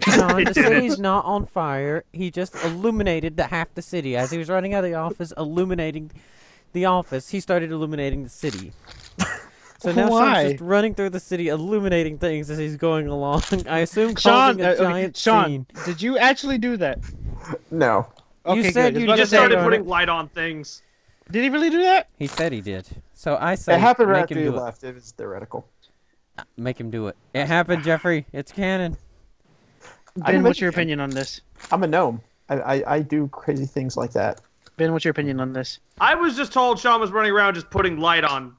Sean, the city's not on fire. He just illuminated half the city. As he was running out of the office, illuminating the office, he started illuminating the city. So now Sean's just running through the city, illuminating things as he's going along. I assume causing a giant scene. Sean, did you actually do that? No. You Okay, said good. you He did just started that, putting Ronald. light on things. Did he really do that? He said he did. So I say It happened right make after him you do it. left. It was theoretical. Make him do it. It happened, Jeffrey. It's canon. Ben, what's your opinion on this? I'm a gnome. I do crazy things like that. Ben, what's your opinion on this? I was just told Sean was running around just putting light on,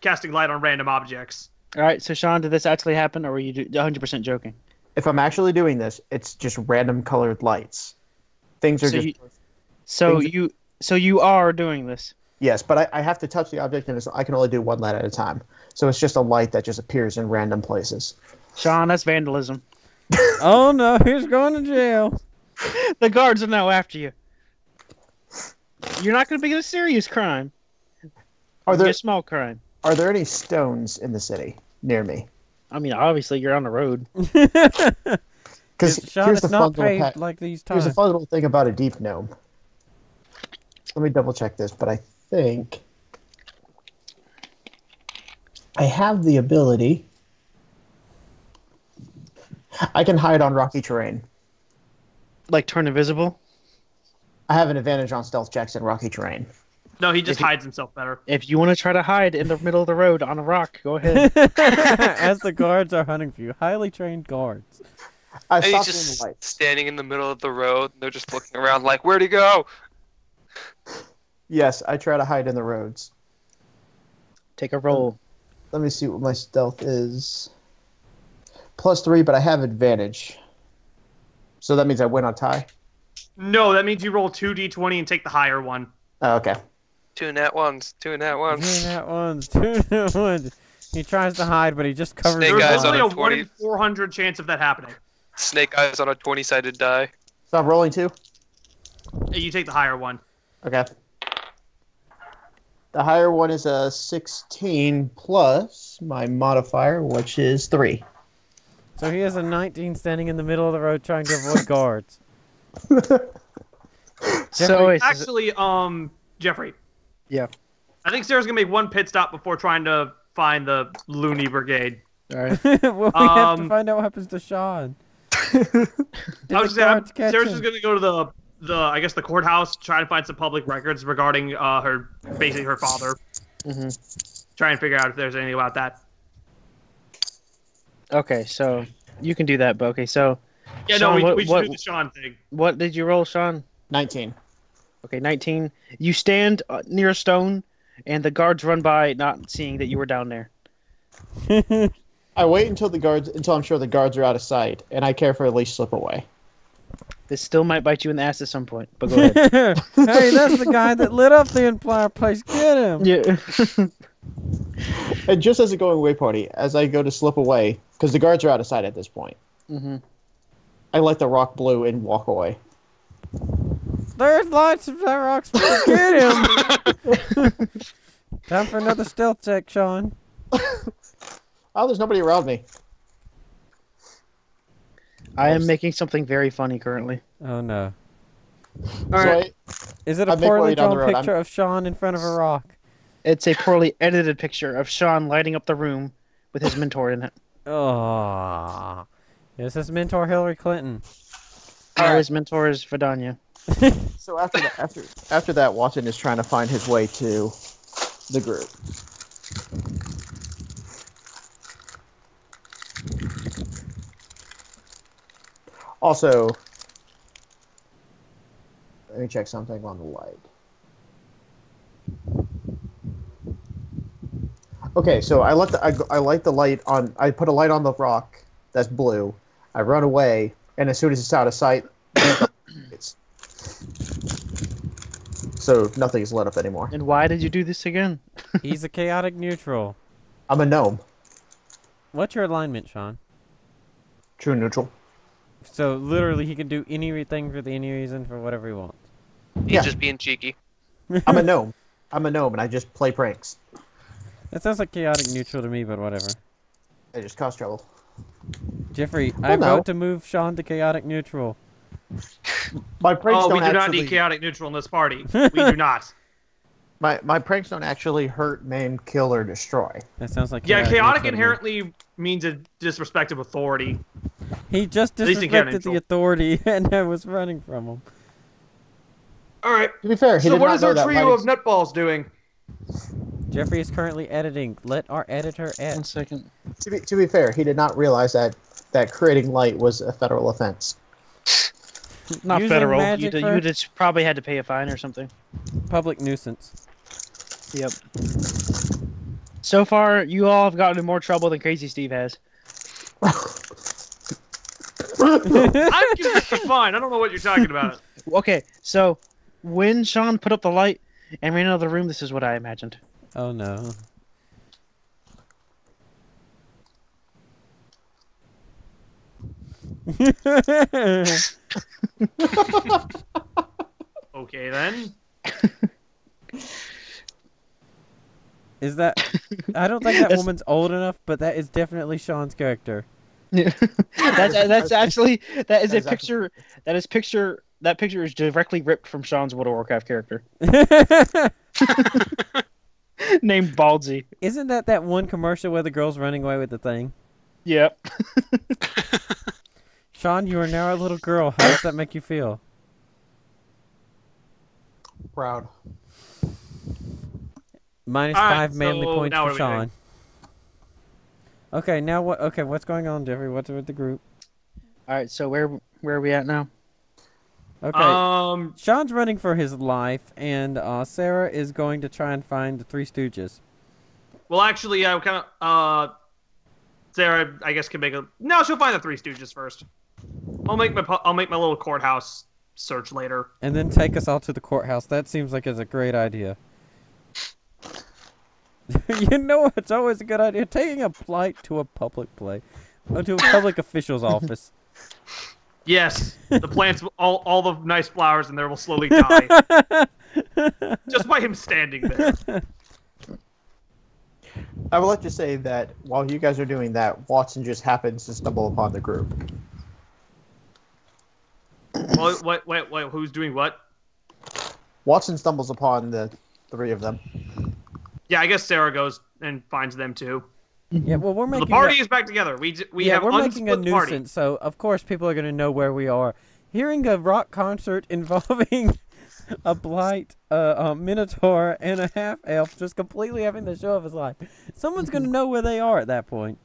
casting light on random objects. All right, so Sean, did this actually happen, or were you 100% joking? If I'm actually doing this, it's just random colored lights. Things are So just... So you are doing this. Yes, but I have to touch the object, and I can only do one light at a time. So it's just a light that just appears in random places. Sean, that's vandalism. Oh no, he's going to jail. The guards are now after you. You're not going to be a serious crime. Are It'll be there a small crime? are there any stones in the city near me? I mean, obviously you're on the road. Because Sean, here's it's the not fun little paved like these here's times. a fun little thing about a deep gnome. Let me double check this, but I think I have the ability. I can hide on rocky terrain. Like turn invisible. I have an advantage on stealth checks in rocky terrain. No, he just hides himself better. If you want to try to hide in the middle of the road on a rock, go ahead. As the guards are hunting for you. Highly trained guards. I And he's stopped doing just the lights. standing in the middle of the road, and they're just looking around like, where'd he go? Yes, I try to hide in the roads. Take a roll. Let me see what my stealth is. +3, but I have advantage. So that means I win on tie? No, that means you roll 2d20 and take the higher one. Oh, okay. Two nat ones. Two nat ones. He tries to hide, but he just covers Snake his There's eyes eyes. only on a a 1 20. in 400 chance of that happening. Snake eyes on a 20-sided die. So I'm rolling 2? You take the higher one. Okay. The higher one is a 16 plus my modifier, which is 3. So he has a 19 standing in the middle of the road trying to avoid guards. So wait, Actually, Jeffrey. Yeah. I think Sarah's gonna make one pit stop before trying to find the Looney Brigade. all right. Well, we have to find out what happens to Sean. Did I was the just guards saying, catch Sarah's him? just gonna go to the I guess the courthouse, try to find some public records regarding basically her father. Try and figure out if there's anything about that. Okay, so you can do that, but okay, so Yeah, Sean, no, we should do the Sean thing. what did you roll, Sean? 19. Okay, 19. You stand near a stone, and the guards run by, not seeing that you were down there. I wait until I'm sure the guards are out of sight, and I carefully slip away. This still might bite you in the ass at some point, but go ahead. Hey, that's the guy that lit up the entire place. Get him! Yeah. And just as a going away party, as I go to slip away, because the guards are out of sight at this point, I light the rock blue and walk away. There's lots of that rocks. Get him! Time for another stealth check, Sean. Oh, there's nobody around me. I am making something very funny currently. Oh no. All right. Is it I a make my poorly way down the drawn road. picture of Sean in front of a rock? It's a poorly edited picture of Sean lighting up the room with his mentor in it. Oh. This is mentor Hillary Clinton. Or his mentor is Vidania. So after that, Watson is trying to find his way to the group. Also, let me check something on the light. Okay, so I light the light on. I put a light on the rock that's blue. I run away, and as soon as it's out of sight, it's so nothing's lit up anymore. And why did you do this again? He's a chaotic neutral. I'm a gnome. What's your alignment, Sean? True neutral. So literally, he can do anything for any reason for whatever he wants. He's Yeah. just being cheeky. I'm a gnome. I'm a gnome, and I just play pranks. That sounds like chaotic neutral to me, but whatever. I just cause trouble. Jeffrey, I no. vote to move Sean to chaotic neutral. My pranks Oh, don't we do not actually. need chaotic neutral in this party. We do not. My pranks don't actually hurt, maim, kill, or destroy. That sounds like Yeah, chaotic neutral to me. inherently means a disrespect of authority. He just At least in chaotic disrespected the neutral. authority, and I was running from him. All right. To be fair, he So did what not is know our that trio lighting- of nutballs doing? Jeffrey is currently editing. Let our editor 1 edit. second. To be fair, he did not realize that creating light was a federal offense. Not Using federal. magic You'd, for- you'd just probably had to pay a fine or something. Public nuisance. Yep. So far, you all have gotten in more trouble than Crazy Steve has. I'm completely fine. I don't know what you're talking about. Okay, so when Sean put up the light and ran out of the room, this is what I imagined. Oh no. Okay, then. Is that? I don't think that That's- woman's old enough, but that is definitely Sean's character. that's actually that is a That's picture. That picture is directly ripped from Sean's World of Warcraft character named Baldsy. Isn't that one commercial where the girl's running away with the thing? Yep. Sean, you are now a little girl. How does that make you feel? Proud. Minus All right, 5 manly so points now for what are we doing? Sean. Okay, now what? Okay, what's going on, Jeffrey? What's with the group? All right, so where are we at now? Okay, Sean's running for his life, and Sarah is going to try and find the Three Stooges. Well, actually, I kind of. Sarah, I guess, can make a. No, she'll find the Three Stooges first. I'll make my little courthouse search later. And then take us all to the courthouse. That seems like it's a great idea. You know, it's always a good idea. Taking a flight to a public place, or to a public official's office. Yes, the plants, all the nice flowers in there will slowly die. Just by him standing there. I would like to say that while you guys are doing that, Watson just happens to stumble upon the group. Well, wait, who's doing what? Watson stumbles upon the three of them. Yeah, I guess Sarah goes and finds them too. Yeah, well, we're making The party is back together. We yeah, have we're making a unsplit the party. nuisance, so of course people are going to know where we are. Hearing a rock concert involving a blight, a minotaur, and a half-elf just completely having the show of his life, someone's going to know where they are at that point.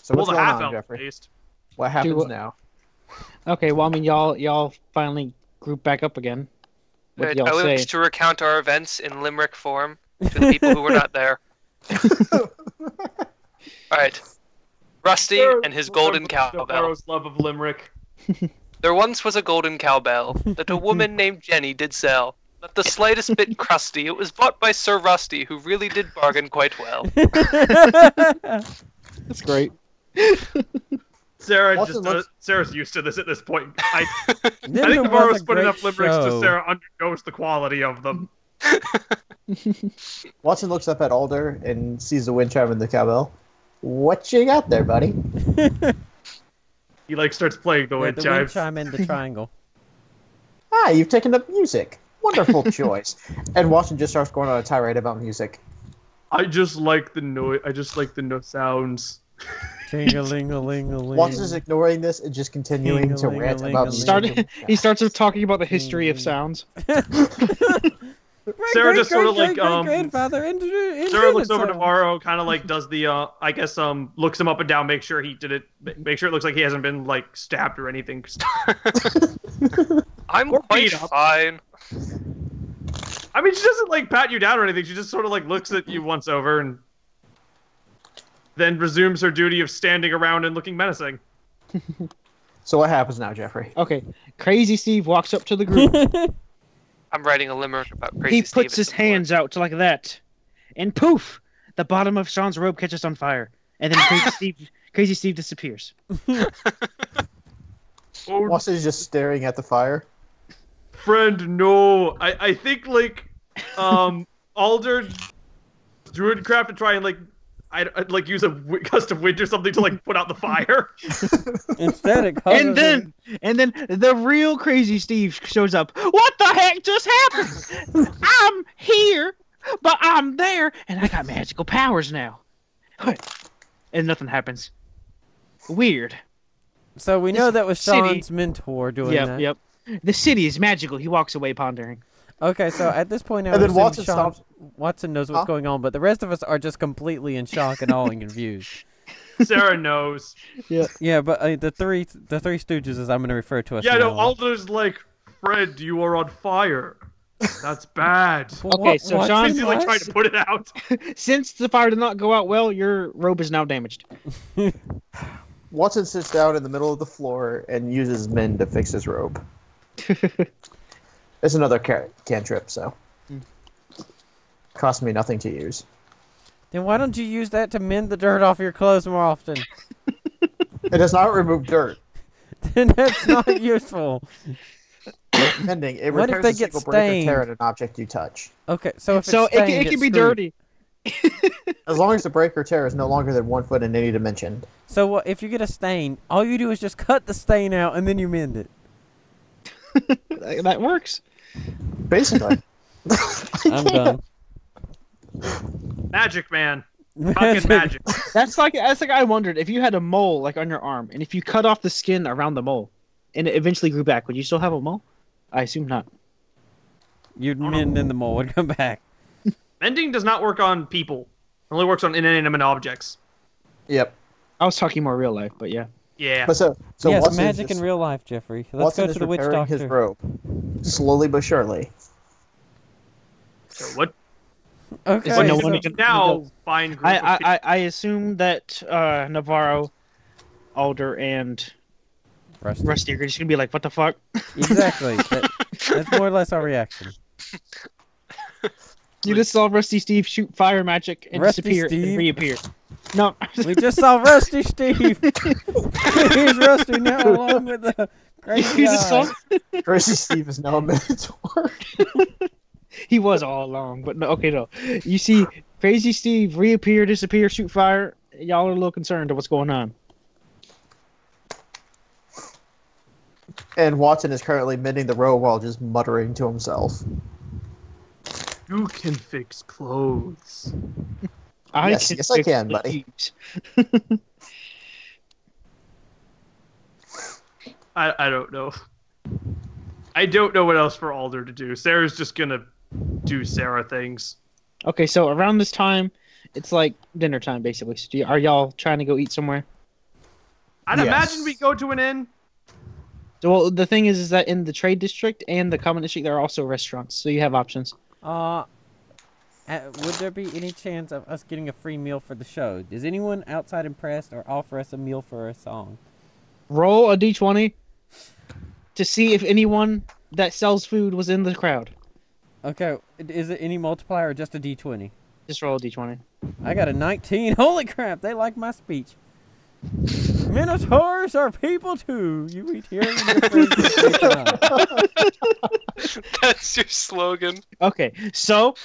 So Well, what's the going half on, elf at Jeffrey? least. What happens what- now? Okay, well, I mean, y'all finally group back up again. What do I y'all say? wish to recount our events in limerick form to the people who were not there. All right. Rusty and his golden cowbell. Pharaoh's love of Limerick. There once was a golden cowbell that a woman named Jenny did sell. Not the slightest bit crusty. It was bought by Sir Rusty, who really did bargain quite well. That's great. Sarah Watson looks- Sarah's used to this at this point. I Then think there the bar was was a put great enough limericks show. to Sarah undergoes the quality of them. Watson looks up at Alder and sees the wind chime and the cowbell. What you got there, buddy? He starts playing the Yeah, wind the wind chimes. chime and the triangle. Ah, you've taken up music. Wonderful choice. And Watson just starts going on a tirade about music. I just like the noise. I just like the no sounds. Ting-a-ling-a-ling-a-ling. Watson's ignoring this and just continuing to rant about Ting-a-ling-a-ling-a-ling. music. He starts with talking about the history of sounds. Sarah just sort of grandfather Sarah looks over to Varro, kind of does the I guess looks him up and down, make sure he did it, make sure it looks like he hasn't been stabbed or anything. I'm Or quite beat up. fine. I mean, she doesn't pat you down or anything. She just sort of looks at you once over and then resumes her duty of standing around and looking menacing. So what happens now, Jeffrey? Okay, Crazy Steve walks up to the group. I'm writing a limerick about Crazy He Steve puts at his some point. hands out like that, and poof! The bottom of Sean's robe catches on fire, and then Crazy Steve disappears. Oh, Watson's just staring at the fire. friend, no. I think Alder Druidcraft to try and I'd like use a gust of wind or something to like put out the fire. Instead, it causes And then the real crazy Steve shows up. What the heck just happened? I'm here, but I'm there, and I got magical powers now. And nothing happens. Weird. So we know that was city- Sean's mentor doing that. Yep. The city is magical. He walks away pondering. Okay, so at this point, I And would then assume Watson knows what's Huh? going on, but the rest of us are just completely in shock and all confused. Sarah knows. Yeah, but the three Stooges, as I'm going to refer to us. Yeah, no, now. Alder's like, Fred, you are on fire. That's bad. Okay, so Watson, Sean- He's like what? trying to put it out. Since the fire did not go out well, your robe is now damaged. Watson sits down in the middle of the floor and uses Min to fix his robe. It's another cantrip, so cost me nothing to use. Then why don't you use that to mend the dirt off your clothes more often? It does not remove dirt. Then that's not useful. Mending, it What if repairs they a get single break or stained? tear in an object you touch. Okay, so if So it's stained, it can it's be screwed. dirty. As long as the break or tear is no longer than 1 foot in any dimension. So if you get a stain, all you do is just cut the stain out and then you mend it. That works. Basically. I'm done. Magic, man. Fucking magic. That's like I wondered if you had a mole like on your arm, and if you cut off the skin around the mole, and it eventually grew back, would you still have a mole? I assume not. You'd mend and the mole would come back. Mending does not work on people. It only works on inanimate objects. Yep. I was talking more real life, but yeah. Yeah. But so Yes, Watson is magic just- in real life, Jeffrey. Let's Watson go is to the witch repairing his doctor. robe, slowly but surely. So what? Okay, Is it no so- one can- Now, fine group of people. I assume that Navarro, Alder, and Rusty are just gonna be like, "What the fuck?" Exactly. That's more or less our reaction. You just saw Rusty Steve shoot fire magic and Rusty disappear Steve? and reappear. No, We just saw Rusty Steve. He's Rusty now, along with the crazy you just guy. saw. Crazy Steve is now a Minotaur. He was all along, but no. Okay, no. You see, Crazy Steve reappear, disappear, shoot fire. Y'all are a little concerned of what's going on. And Watson is currently mending the robe while just muttering to himself. You can fix clothes. Yes, I can, buddy. I don't know. I don't know what else for Alder to do. Sarah's just gonna do Sarah things. Okay, so around this time, it's like dinner time, basically. So are y'all trying to go eat somewhere? I'd Yes. imagine we go to an inn. So, well, the thing is that in the trade district and the common district, there are also restaurants, so you have options. Would there be any chance of us getting a free meal for the show? Is anyone outside impressed or offer us a meal for a song? Roll a d20 to see if anyone that sells food was in the crowd. Okay, is it any multiplier or just a d20? Just roll a d20. I got a 19. Holy crap, they like my speech. Minotaurs are people too. You eat here and your friends at the same time. That's your slogan. Okay, so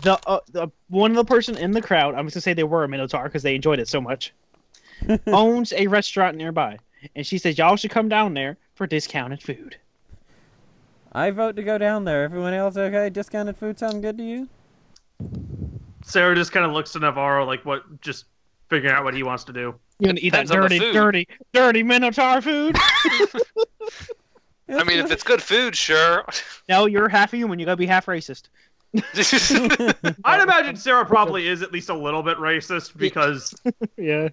the one of the person in the crowd, I'm just gonna say they were a Minotaur because they enjoyed it so much, owns a restaurant nearby, and she says y'all should come down there for discounted food. I vote to go down there. Everyone else okay? Discounted food sound good to you? Sarah just kind of looks to Navarro like what, just figuring out what he wants to do. You're gonna eat that Depends on the dirty, food. dirty Minotaur food? I mean, if it's good food, sure. No, you're half human. You gotta be half racist. I'd imagine Sarah probably is at least a little bit racist because Yeah.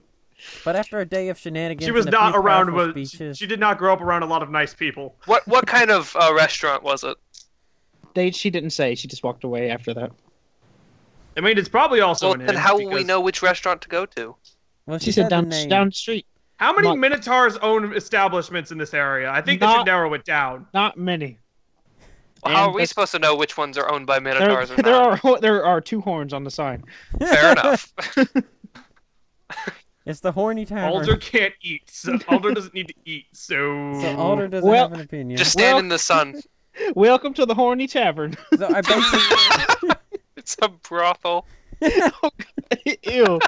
But after a day of shenanigans, she was and a not few around powerful with. speeches, She did not grow up around a lot of nice people. What kind of restaurant was it? She didn't say. She just walked away after that. I mean, it's probably also Well, an inn. then how will we because- know which restaurant to go to? well, She said the down name. the street. How many Not- Minotaurs own establishments in this area? I think they Not- should narrow it down. Not many. Well, how And are we that's- supposed to know which ones are owned by Minotaurs or There not? there are two horns on the sign. Fair enough. It's the Horny Tavern. Alder can't eat. So Alder doesn't need to eat. So, So Alder doesn't Well, have an opinion. Just stand Well- in the sun. Welcome to the Horny Tavern. So I basically, It's a brothel. Ew.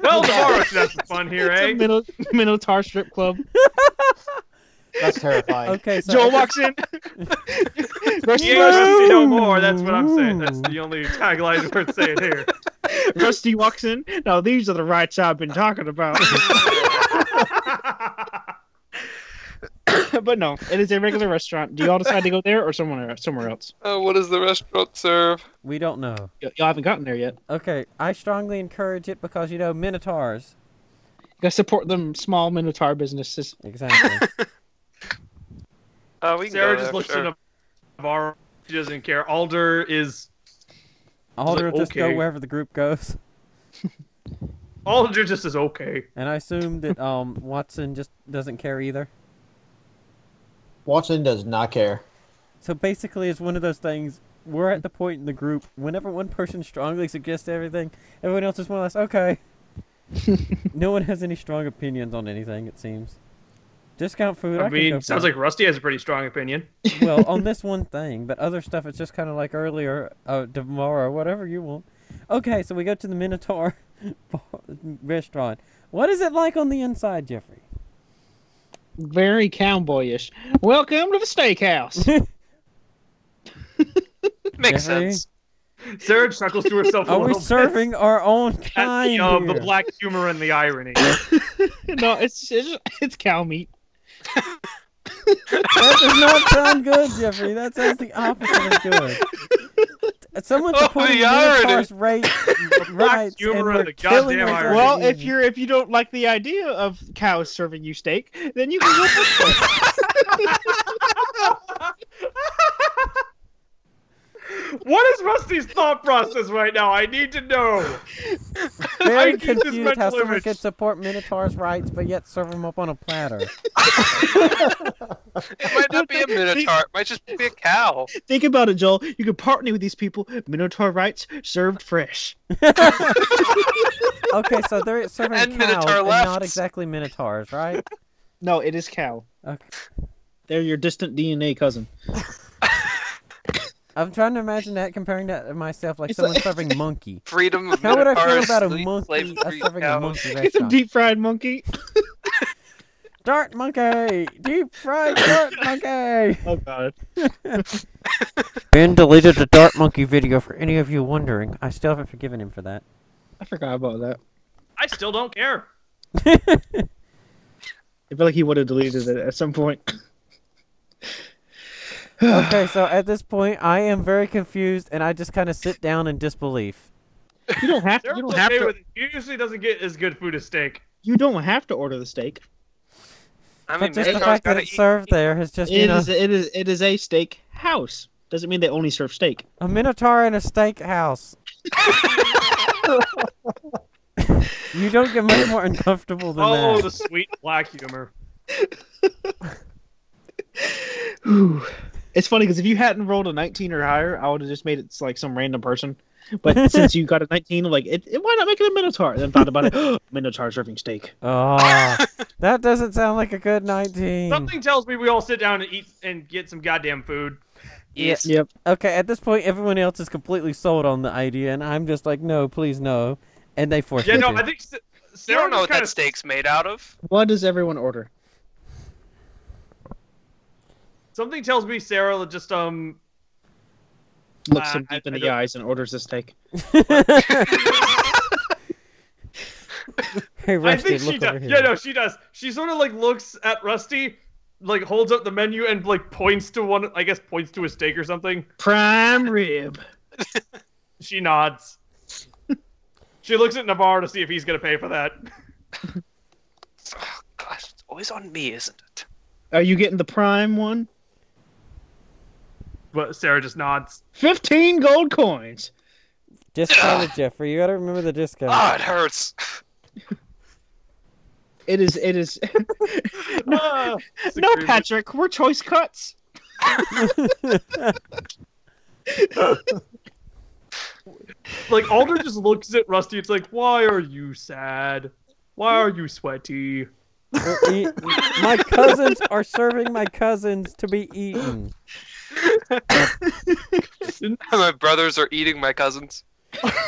Well, tomorrow should have some fun here, eh? It's a Minotaur strip club. That's terrifying. Okay, so Joel walks in. He ain't Rusty no more, that's what I'm saying. That's the only tagline worth saying here. Rusty walks in. Now these are the rights I've been talking about. But no, it is a regular restaurant. Do you all decide to go there or somewhere else? What does the restaurant serve? we don't know. Y'all haven't gotten there yet. Okay, I strongly encourage it because minotaurs. You gotta support them small Minotaur businesses. Exactly. We can Sarah go just there, looks sure. at Navarro. She doesn't care. Alder is. Alder will just go okay. wherever the group goes. Alder just is okay. And I assume that Watson just doesn't care either. Watson does not care. So basically, it's one of those things. We're at the point in the group whenever one person strongly suggests everything, everyone else is more or less okay. No one has any strong opinions on anything. It seems. Discount food. I can go mean, for sounds it. like Rusty has a pretty strong opinion. Well, on this one thing, but other stuff it's just kind of like earlier, tomorrow, whatever you want. Okay, so we go to the Minotaur restaurant. What is it like on the inside, Jeffrey? Very cowboyish. Welcome to the steakhouse. Makes Jeffrey? sense. Sarah chuckles to herself a Are we little serving our own bit kind at the here? black humor and the irony. No, it's cow meat. That does not sound good, Jeffrey. That sounds the opposite of good. Someone Oh, supporting the irony. Minotaur's rights, and humor we're and the killing goddamn ourselves. irony. Well, again. if you don't like the idea of cows serving you steak, then you can go for it. What is Rusty's thought process right now? I need to know. Very I need this confused how mental someone image. could support Minotaur's rights, but yet serve them up on a platter. It might not be a minotaur. It might just be a cow. Think about it, Joel. You can partner with these people. Minotaur rights served fresh. Okay, so they're serving And cows Minotaur and left. not exactly Minotaurs, right? No, it is cow. Okay. They're your distant DNA cousin. I'm trying to imagine that, comparing that to myself, like It's someone like- serving monkey. Freedom of How would I feel minotaurs, about a slave monkey free serving a cows. monkey It's a restaurant? deep fried monkey. Dart monkey! Deep fried dart monkey! Oh god. Ben deleted the dart monkey video for any of you wondering. I still haven't forgiven him for that. I forgot about that. I still don't care. I feel like he would have deleted it at some point. Okay, so at this point, I am very confused, and I just kind of sit down in disbelief. You don't have to. Sarah's You don't have okay to. with it. He usually doesn't get as good food as steak. You don't have to order the steak. I mean, But just the minotaurs fact that gotta it's eat. served there is just, It is a steak house. Doesn't mean they only serve steak. a Minotaur in a steak house. You don't get much more uncomfortable than Oh, that. the sweet black humor. Whew. It's funny because if you hadn't rolled a 19 or higher, I would have just made it like some random person. But since you got a 19, I'm like, why not make it a Minotaur? Then thought about it. Minotaur serving steak. Oh, that doesn't sound like a good 19. Something tells me we all sit down and eat and get some goddamn food. Yes. Yep. Okay, at this point, everyone else is completely sold on the idea, and I'm just like, no, please, no. And they force Yeah, me no, to. I think You Sarah don't know just what kind that of steak's made out of. What does everyone order? something tells me Sarah just Looks him deep in I the don't- eyes and orders the steak. Hey, I Rusty, think she look does. over here. Yeah, no, she does. She sort of like looks at Rusty, like holds up the menu and like points to one. I guess points to a steak or something. Prime rib. She nods. She looks at Navarro to see if he's gonna pay for that. Oh, gosh, it's always on me, isn't it? Are you getting the prime one? But Sarah just nods. 15 gold coins. Discounted, Jeffrey. You gotta remember the discount. Oh, it hurts. It is. Ah, No, disagreement. Patrick, we're choice cuts. Like Alder just looks at Rusty. It's like, why are you sad? Why are you sweaty? My cousins are serving my cousins to be eaten. My brothers are eating my cousins.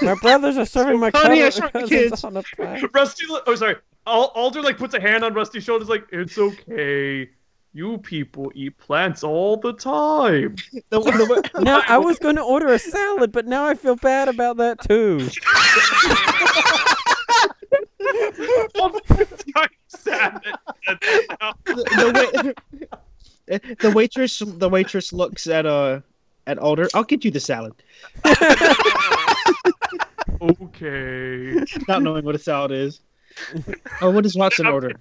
My brothers are serving my Honey, I cousins shrunk the kids. on a platter. Rusty, oh sorry, Alder like puts a hand on Rusty's shoulders, like it's okay. You people eat plants all the time. Now, I was going to order a salad, but now I feel bad about that too. The waitress looks at Alder. I'll get you the salad. Okay. Not knowing what a salad is. Oh, what does Watson order?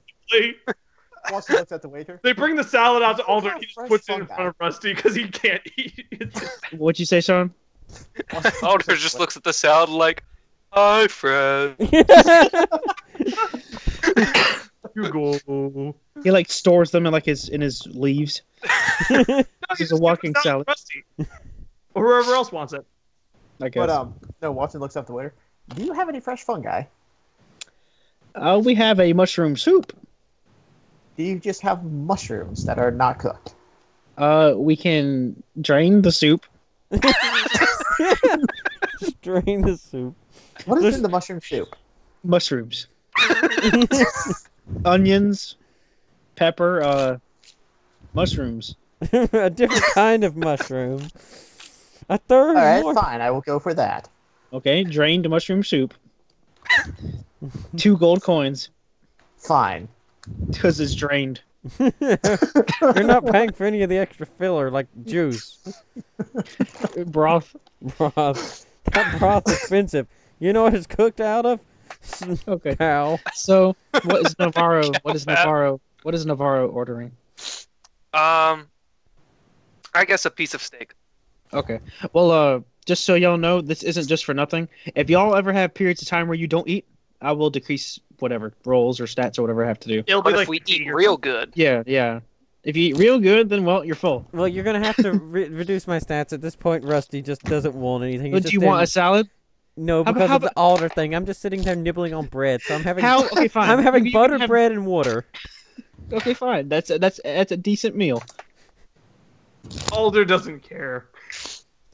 Watson looks at the waiter. They bring the salad out to Alder. Fresh He just puts it in fungi. front of Rusty because he can't eat it. What'd you say, Sean? Alder just looks at the salad like, "Hi, friend." You go. He like stores them in his leaves. No, He's just a walking gives it salad. out to Rusty. Or whoever else wants it. I guess. But no, Watson looks at the waiter. Do you have any fresh fungi? We have a mushroom soup. Do you just have mushrooms that are not cooked? We can drain the soup. Drain the soup. What is There's- in the mushroom soup? Mushrooms. Onions. Pepper. Mushrooms. A different kind of mushroom. A third All right, more. fine. I will go for that. Okay, drained mushroom soup. 2 gold coins Fine. because it's drained. You're not paying for any of the extra filler, like juice, Broth. broth. That broth's expensive. You know what it's cooked out of? Okay. Cow. So, what is Navarro? What is Navarro ordering? I guess a piece of steak. Okay. Well, just so y'all know, this isn't just for nothing. If y'all ever have periods of time where you don't eat, I will decrease whatever rolls or stats or whatever I have to do. It'll But be if like we eat your- real good, Yeah. If you eat real good, then well, you're full. Well, you're gonna have to reduce my stats at this point. Rusty just doesn't want anything. He's But just do you want a in- salad? No, how because about- of the alder thing. I'm just sitting there nibbling on bread, so I'm having. How? Okay, fine. I'm having You can buttered have- bread and water. Okay, fine. That's a decent meal. Alder doesn't care.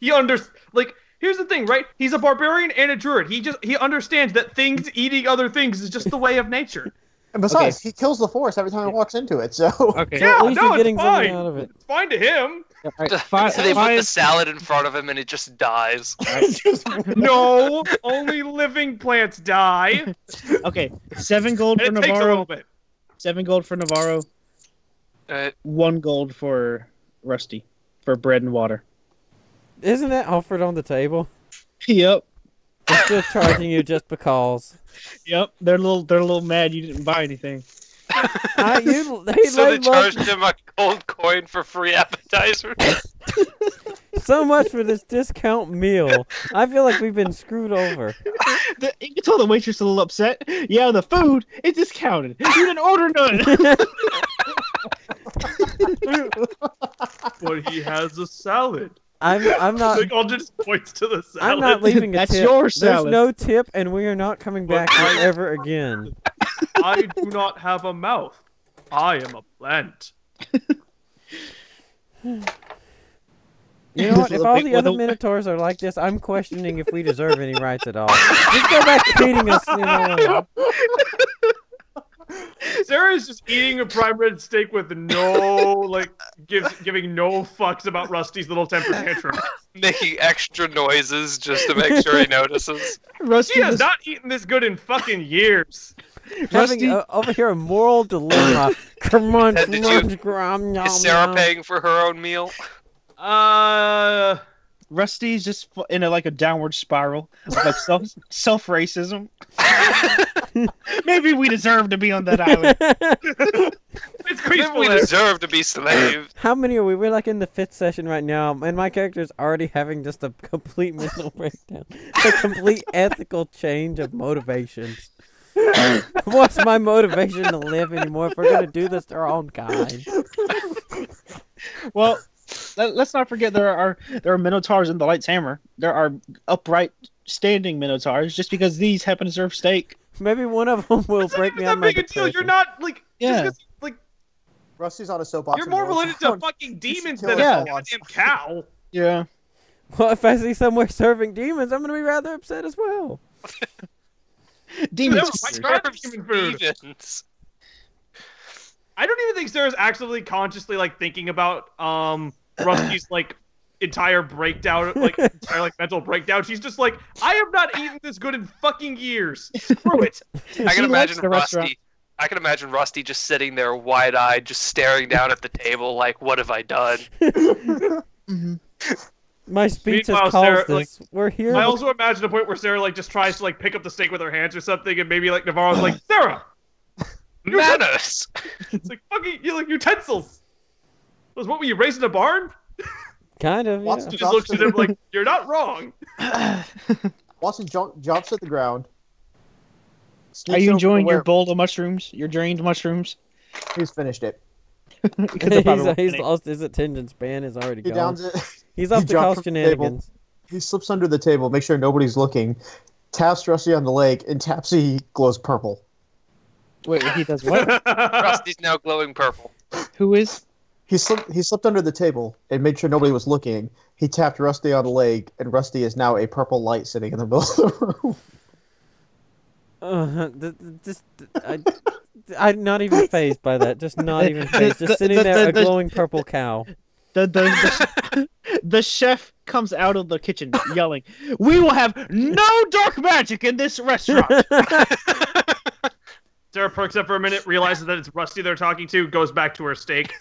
He here's the thing, right? He's a barbarian and a druid. He understands that things eating other things is just the way of nature. And besides, he kills the forest every time he walks into it. So Okay. So Yeah, at least no, you're it's getting something fine. out of it. It's fine to him. All right, five, so they put the five- salad in front of him and it just dies. No, only living plants die. okay, 7 gold for And it takes a Navarro. little bit. 7 gold for Navarro. 1 gold for Rusty for bread and water. Isn't that offered on the table? Yep. They're still charging you just because. Yep. They're a little mad you didn't buy anything. They So they love charged him a gold coin for free appetizer. so much for this discount meal. I feel like we've been screwed over. You can tell the waitress a little upset. Yeah, the food is discounted. You didn't order none. But he has a salad. I'm not. Like, Alder just points to the salad. I'm not leaving a That's tip. your There's salad. no tip, and we are not coming back But here ever again. I do not have a mouth. I am a plant. You know what? If all the Well, other the- Minotaurs are like this, I'm questioning if we deserve any rights at all. Just go back to feeding us. You know, Sarah's just eating a prime rib steak with no giving no fucks about Rusty's little temper tantrum. Making extra noises just to make sure he notices. Rusty She has was- not eaten this good in fucking years. having Rusty- over here a moral dilemma. Come on, And come did on, you- Grom, nom, Is Sarah nom. paying for her own meal? Rusty's just in a downward spiral of self racism. Maybe we deserve to be on that island. It's Maybe graceful. we deserve to be slaves. How many are we? We're like in the 5th session right now, and my character's already having just a complete mental breakdown. A complete ethical change of motivations. What's my motivation to live anymore if we're going to do this to our own kind? Well, let's not forget there are Minotaurs in the Light's Hammer. There are upright standing Minotaurs. Just because these happen to serve steak. Maybe one of them will It's not break even me that out of my big a deal. You're depression. not like Yeah. just 'cause, Rusty's on a soapbox. you're and more rolls related to around. fucking demons kill than us a all on goddamn cow. Yeah. Well, if I see somewhere serving demons, I'm gonna be rather upset as well. Demons. Serve human food. Stevens. I don't even think Sarah's actively consciously like thinking about Rusty's like entire breakdown, mental breakdown. She's just like, I have not eaten this good in fucking years. Screw it. I She can likes imagine the restaurant. Rusty. I can imagine Rusty just sitting there, wide-eyed, just staring down at the table, like, "What have I done?" My speech has Meanwhile, caused Sarah, this. We're here. I also imagine a point where Sarah like just tries to like pick up the steak with her hands or something, and maybe like Navarro's like, Sarah, Manners. it's like fucking you like utensils. What were you raised in a barn? Kind of. Watson Yeah. She just looks at him like, you're not wrong. Watson jumps at the ground. Are sneaks you over enjoying to your where- bowl of mushrooms? Your drained mushrooms? He's finished it. Because they're probably he's working. lost his attention span. Is already He gone. downs it. He's off he to jumped cause from the table. shenanigans. He slips under the table, make sure nobody's looking. Taps Rusty on the leg, and Tapsy glows purple. Wait, he does what? Rusty's now glowing purple. Who is? He slipped under the table and made sure nobody was looking. He tapped Rusty on the leg, and Rusty is now a purple light sitting in the middle of the room. I'm not even phased by that. Just not even phased. Just sitting there, a glowing purple cow. The chef comes out of the kitchen yelling, "We will have no dark magic in this restaurant!" Sarah perks up for a minute, realizes that it's Rusty they're talking to, goes back to her steak.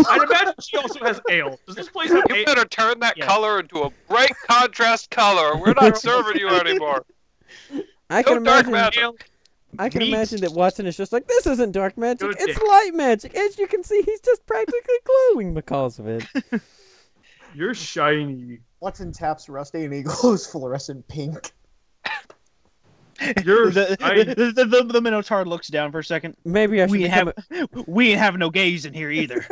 I'd imagine she also has ale. Does this place have You ale? better turn that Yes. color into a bright contrast color. We're not serving you anymore. I can No dark imagine. magic. Ale? I can meat. imagine that Watson is just like, this isn't dark magic. Good It's dick. light magic. As you can see, he's just practically glowing because of it. You're shiny. Watson taps Rusty, and he glows fluorescent pink. You're the, shiny. the Minotaur looks down for a second. Maybe I should We become ain't have no gays in here either.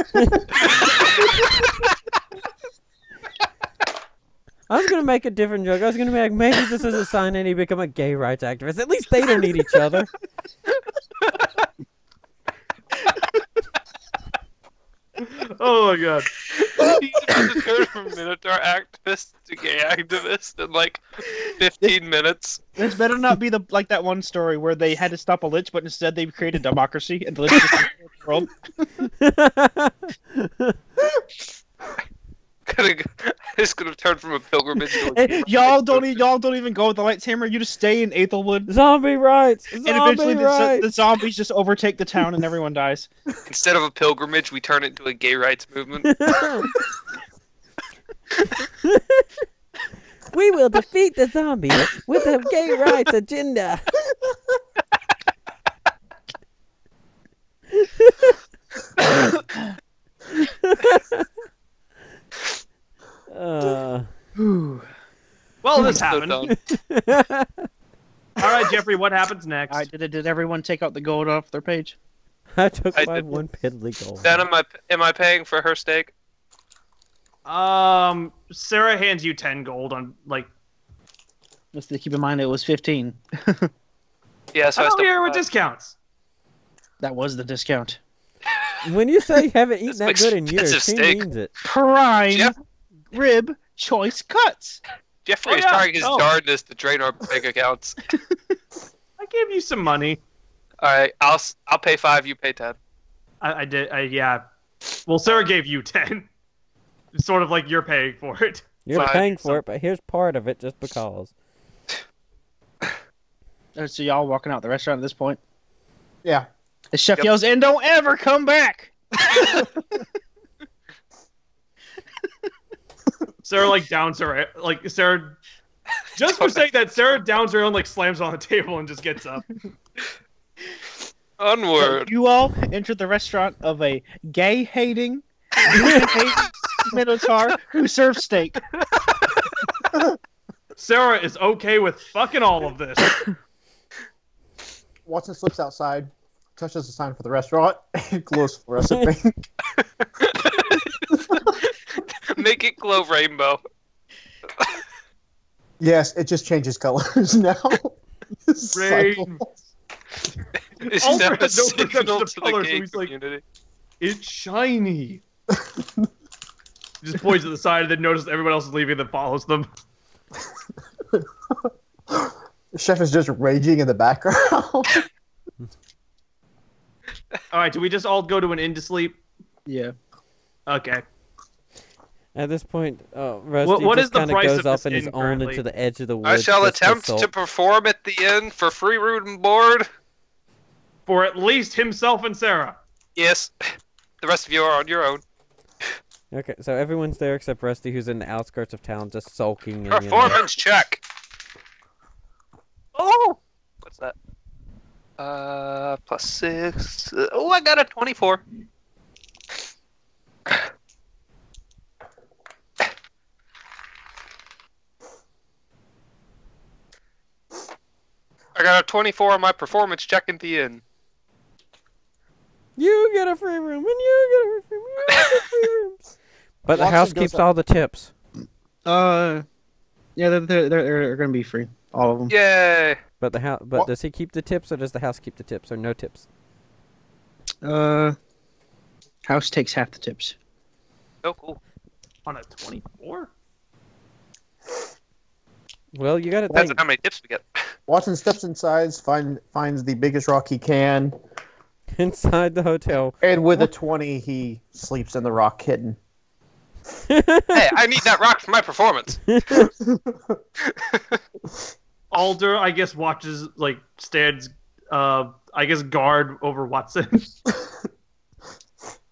I was gonna make a different joke. I was gonna be like, maybe this is a sign I need to become a gay rights activist. At least they don't need each other. Oh my god. He's about to turn from Minotaur activist to gay activist in like 15 minutes. This better not be like that one story where they had to stop a lich, but instead they created democracy and the lich just ruled the world. It's gonna turn from a pilgrimage to a Hey, y'all don't even go with the light's hammer. You just stay in Aethelwood, Zombie rights. and Zombie eventually the rights. zombies just overtake the town and everyone dies. Instead of a pilgrimage, we turn it into a gay rights movement. We will defeat the zombies with a gay rights agenda. Well, this So happened. dumb. All right, Jeffrey, what happens next? All right, did everyone take out the gold off their page? I took I my did. one piddly gold. Then am I paying for her steak? Sarah hands you 10 gold on like. Let's keep in mind it was 15. Yeah, so I I don't still hear with discounts. That was the discount. When you say you haven't eaten That's that good in years, expensive he steak. means it. Prime Jeff- rib choice cuts. Jeffrey Oh, is yeah. trying his Oh. darndest to drain our bank accounts. I gave you some money. All right, I'll pay 5. You pay 10. I did. Yeah. Well, Sarah gave you 10. It's sort of like you're paying for it. You're Fine. paying for it, but here's part of it just because. So y'all walking out the restaurant at this point. Yeah. The chef Yep. yells, "And don't ever come back!" Sarah like downs her like Sarah. Just for saying that, Sarah downs her own, like slams on the table and just gets up. Onward. You all enter the restaurant of a gay-hating Minotaur who serves steak. Sarah is okay with fucking all of this. Watson slips outside, touches the sign for the restaurant, and glows fluorescent pink. Make it glow rainbow. Yes, it just changes colors now. Rain. It's Alfred now a has no signal perception of to color, the so gay he's like- community. It's shiny. He just points to the side and then notices everyone else is leaving and then follows them. The chef is just raging in the background. Alright, do we just all go to an inn to sleep? Yeah. Okay. At this point, Rusty what is just the kind of price goes of off this on his inn own currently? into the edge of the woods. I shall just to attempt sulk. to perform at the inn for free room and board. For at least himself and Sarah. Yes. The rest of you are on your own. Okay, so everyone's there except Rusty, who's in the outskirts of town, just sulking. And, Performance check. Oh! What's that? +6. Oh, I got a 24. I got a 24 on my performance check at the inn. You get a free room, and you get a free room. You get free rooms. But the Watson house goes keeps up- all the tips. Yeah, they're gonna be free, all of them. Yay! But the house, What- does he keep the tips, or does the house keep the tips, or no tips? House takes half the tips. Oh, cool. On a 24? Well, you gotta Depends think. on how many tips we get. Watson steps inside, finds the biggest rock he can, Inside the hotel. and with a 20, he sleeps in the rock hidden. Hey, I need that rock for my performance. Alder, I guess, watches, like, stands, I guess, guard over Watson.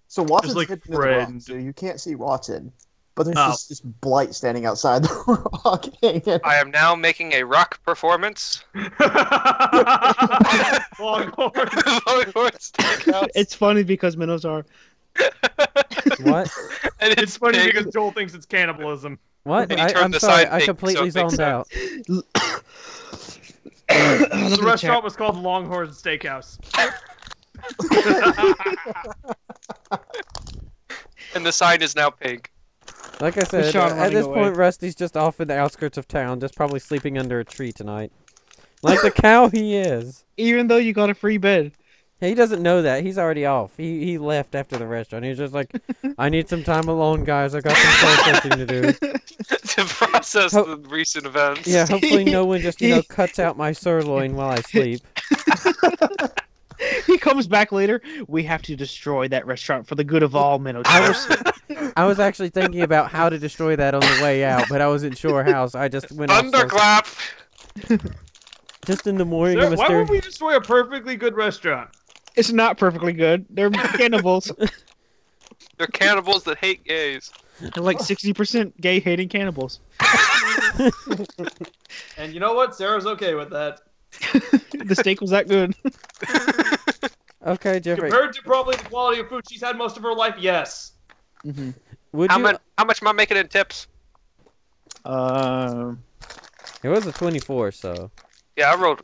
So Watson's like hidden in the rock, friend. so you can't see Watson. But there's Oh. just this blight standing outside the rock. hanging. I am now making a rock performance. Longhorn. Longhorn Steakhouse. It's funny because minnows are. What? And It's funny big. because Joel thinks it's cannibalism. What? And he turned I'm the sorry, side I pink, completely so it makes zoned out. The restaurant was called Longhorn Steakhouse. And the sign is now pink. Like I said, Sean at running this away. point, Rusty's just off in the outskirts of town, just probably sleeping under a tree tonight. Like the cow he is. Even though you got a free bed. He doesn't know that. He's already off. He left after the restaurant. He's just like, I need some time alone, guys. I got some soul searching to do. To process Ho- the recent events. Yeah, hopefully no one just, cuts out my sirloin while I sleep. He comes back later. We have to destroy that restaurant for the good of all minnows. I was actually thinking about how to destroy that on the way out, but I wasn't sure how, so I just went off. Thunderclap! Just in the morning, Sir, a why would mysterious... we destroy a perfectly good restaurant? It's not perfectly good. They're cannibals. They're cannibals that hate gays. They're like 60% gay-hating cannibals. And you know what? Sarah's okay with that. The steak was that good. Okay, Jeffrey. Compared to probably the quality of food she's had most of her life, yes. Mm-hmm. Would How you... much am I making in tips? Um, It was a 24, so... Yeah, I rolled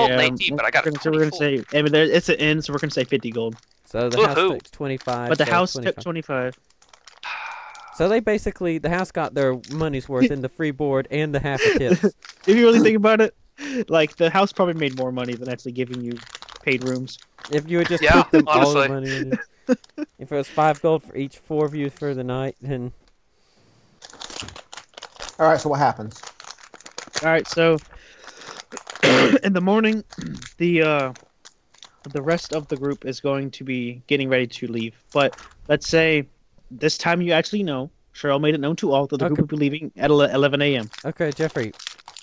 yeah, an 18, but I got a so we're 24. gonna say, I mean, it's an inn, so we're gonna say 50 gold. So the house Woohoo. takes 25. But the so house 25. tipped 25. So they basically, the house got their money's worth in the free board and the half a tips. If you really think about it, like the house probably made more money than actually giving you paid rooms. If you would just Yeah, took them all the honestly. money in it. If it was 5 gold for each 4 of you for the night, then... All right, so what happens? All right, so in the morning, the rest of the group is going to be getting ready to leave. But let's say this time you actually know. Cheryl made it known to all that the group Okay. will be leaving at 11 a.m. Okay, Jeffrey.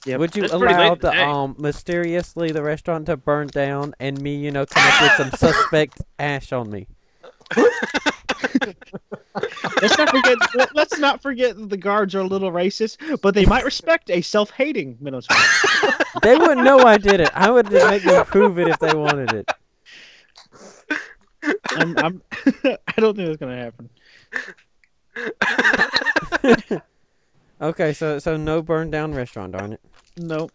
Yep. Would you That's pretty allow late the today. mysteriously the restaurant to burn down and me, come up with some suspect ash on me? Let's not forget that the guards are a little racist, but they might respect a self-hating Minnesota. They wouldn't know I did it. I would just make them prove it if they wanted it. I don't think that's gonna happen. Okay, so no burn down restaurant, darn it. No.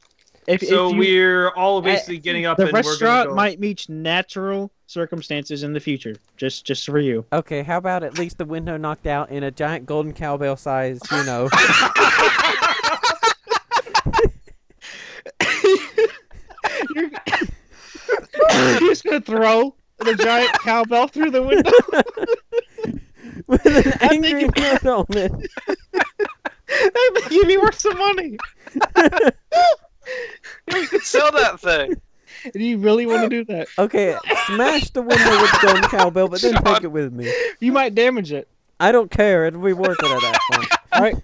So we're all basically getting up the and we're restaurant gonna go. might meet natural circumstances in the future. Just for you. Okay, how about at least the window knocked out in a giant golden cowbell sized, You're just gonna throw the giant cowbell through the window. with an angry note on it. That would give me worth some money. We could sell that thing. Do you really want to do that? Okay, smash the window with the golden cowbell, but then take it with me. You might damage it. I don't care. It'll be worth it at that point. All right,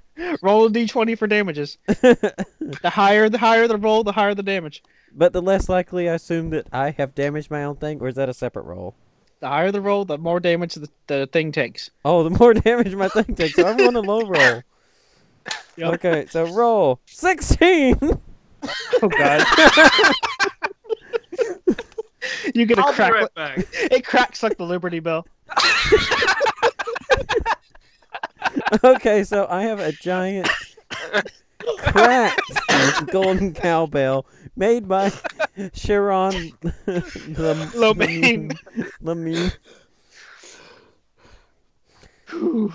roll a d20 for damages. The higher the roll, the higher the damage. But the less likely I assume that I have damaged my own thing, or is that a separate roll? The higher the roll, the more damage the thing takes. Oh, the more damage my thing takes, so I'm on a low roll. Yep. Okay, so roll 16. Oh God! You get a I'll be crack. right back. It cracks like the Liberty Bell. Okay, so I have a giant cracked golden cowbell made by Sharon Lomaine. Lamine. Oh.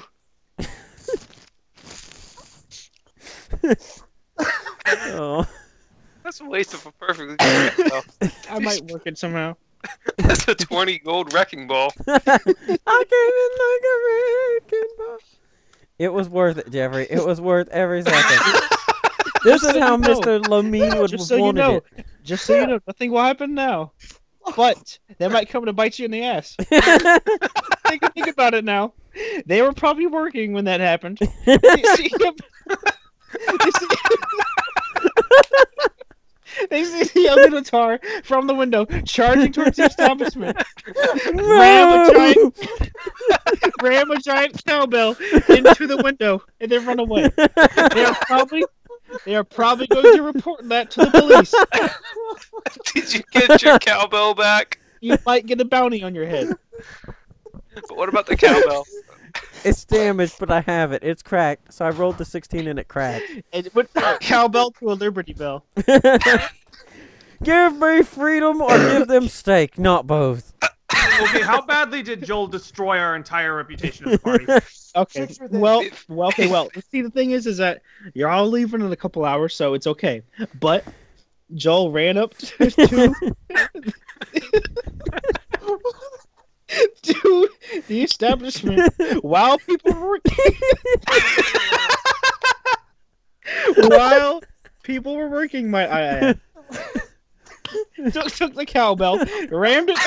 That's a waste of a perfectly good cowbell. I might work it somehow. That's a 20 gold wrecking ball. I came in like a wrecking ball. It was worth it, Jeffrey. It was worth every second. This is how Mr. Lamine would Just have so you wanted know, it. just so you know, nothing will happen now. But they might come to bite you in the ass. Think about it now. They were probably working when that happened. You see him- you see- They see a Minotaur from the window charging towards the establishment. Ram a giant cowbell into the window and then run away. They are probably going to report that to the police. Did you get your cowbell back? You might get a bounty on your head. But what about the cowbell? It's damaged, but I have it. It's cracked, so I rolled the 16 and it cracked. And it went from a cowbell to a Liberty Bell. Give me freedom or give them steak, not both. Okay, how badly did Joel destroy our entire reputation at the party? Okay. Sure for Well. See, the thing is that you're all leaving in a couple hours, so it's okay. But Joel ran up to to the establishment while people were working. While people were working, might I add. Took the cowbell, rammed it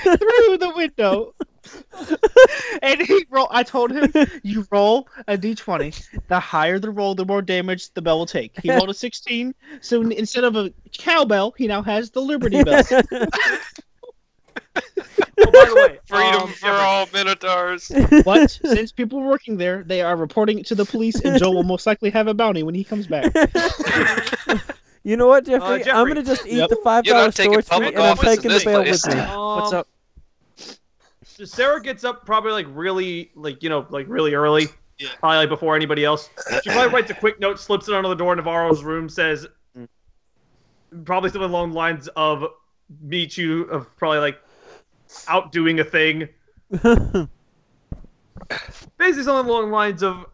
through the window, and I told him, you roll a d20. The higher the roll, the more damage the bell will take. He rolled a 16, so instead of a cowbell, he now has the Liberty Bell. Oh, by the way, Freedom for all Minotaurs. But since people were working there, they are reporting it to the police, and Joel will most likely have a bounty when he comes back. You know what, Jeffrey? Jeffrey. I'm gonna just eat Yep. the $5 You're not taking storage fee, public and I'm office in taking the this bail place. with me. What's up? So Sarah gets up probably really early. Yeah. Probably like before anybody else. She probably writes a quick note, slips it under the door of Navarro's room, says probably something along the lines of meet you, of probably like out doing a thing. Basically something along the lines of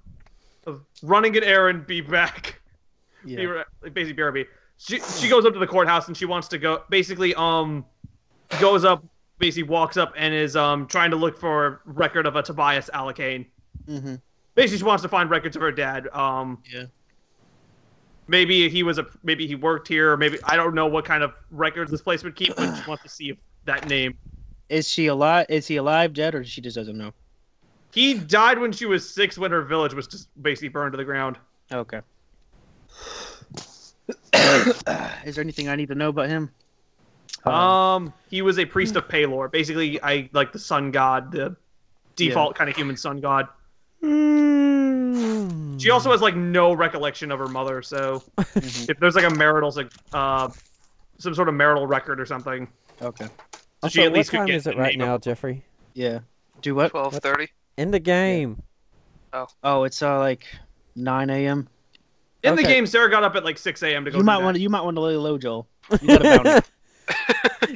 running an errand, be back. Yeah. Basically BRB. She goes up to the courthouse and she wants to go basically goes up, basically walks up and is trying to look for a record of a Tobias Alakane. Mm-hmm. Basically she wants to find records of her dad. Yeah. Maybe he worked here, or maybe I don't know what kind of records this place would keep, but she wants to see if that name. Is she alive? Is he alive, dead, or she just doesn't know? He died when she was 6, when her village was just basically burned to the ground. Okay. Is there anything I need to know about him? He was a priest of Palor. Basically, I like the sun god, the default kind of human sun god. She also has like no recollection of her mother, so if there's like a marital, some sort of marital record or something, Okay. she Also, at least what could time get is it the right name now, of- Jeffrey? Yeah. Do what? 12:30. In the game. Oh, it's like 9 a.m. In the Okay. game, Sarah got up at like 6 a.m. to go. You might want to lay low, Joel. You got a bounty.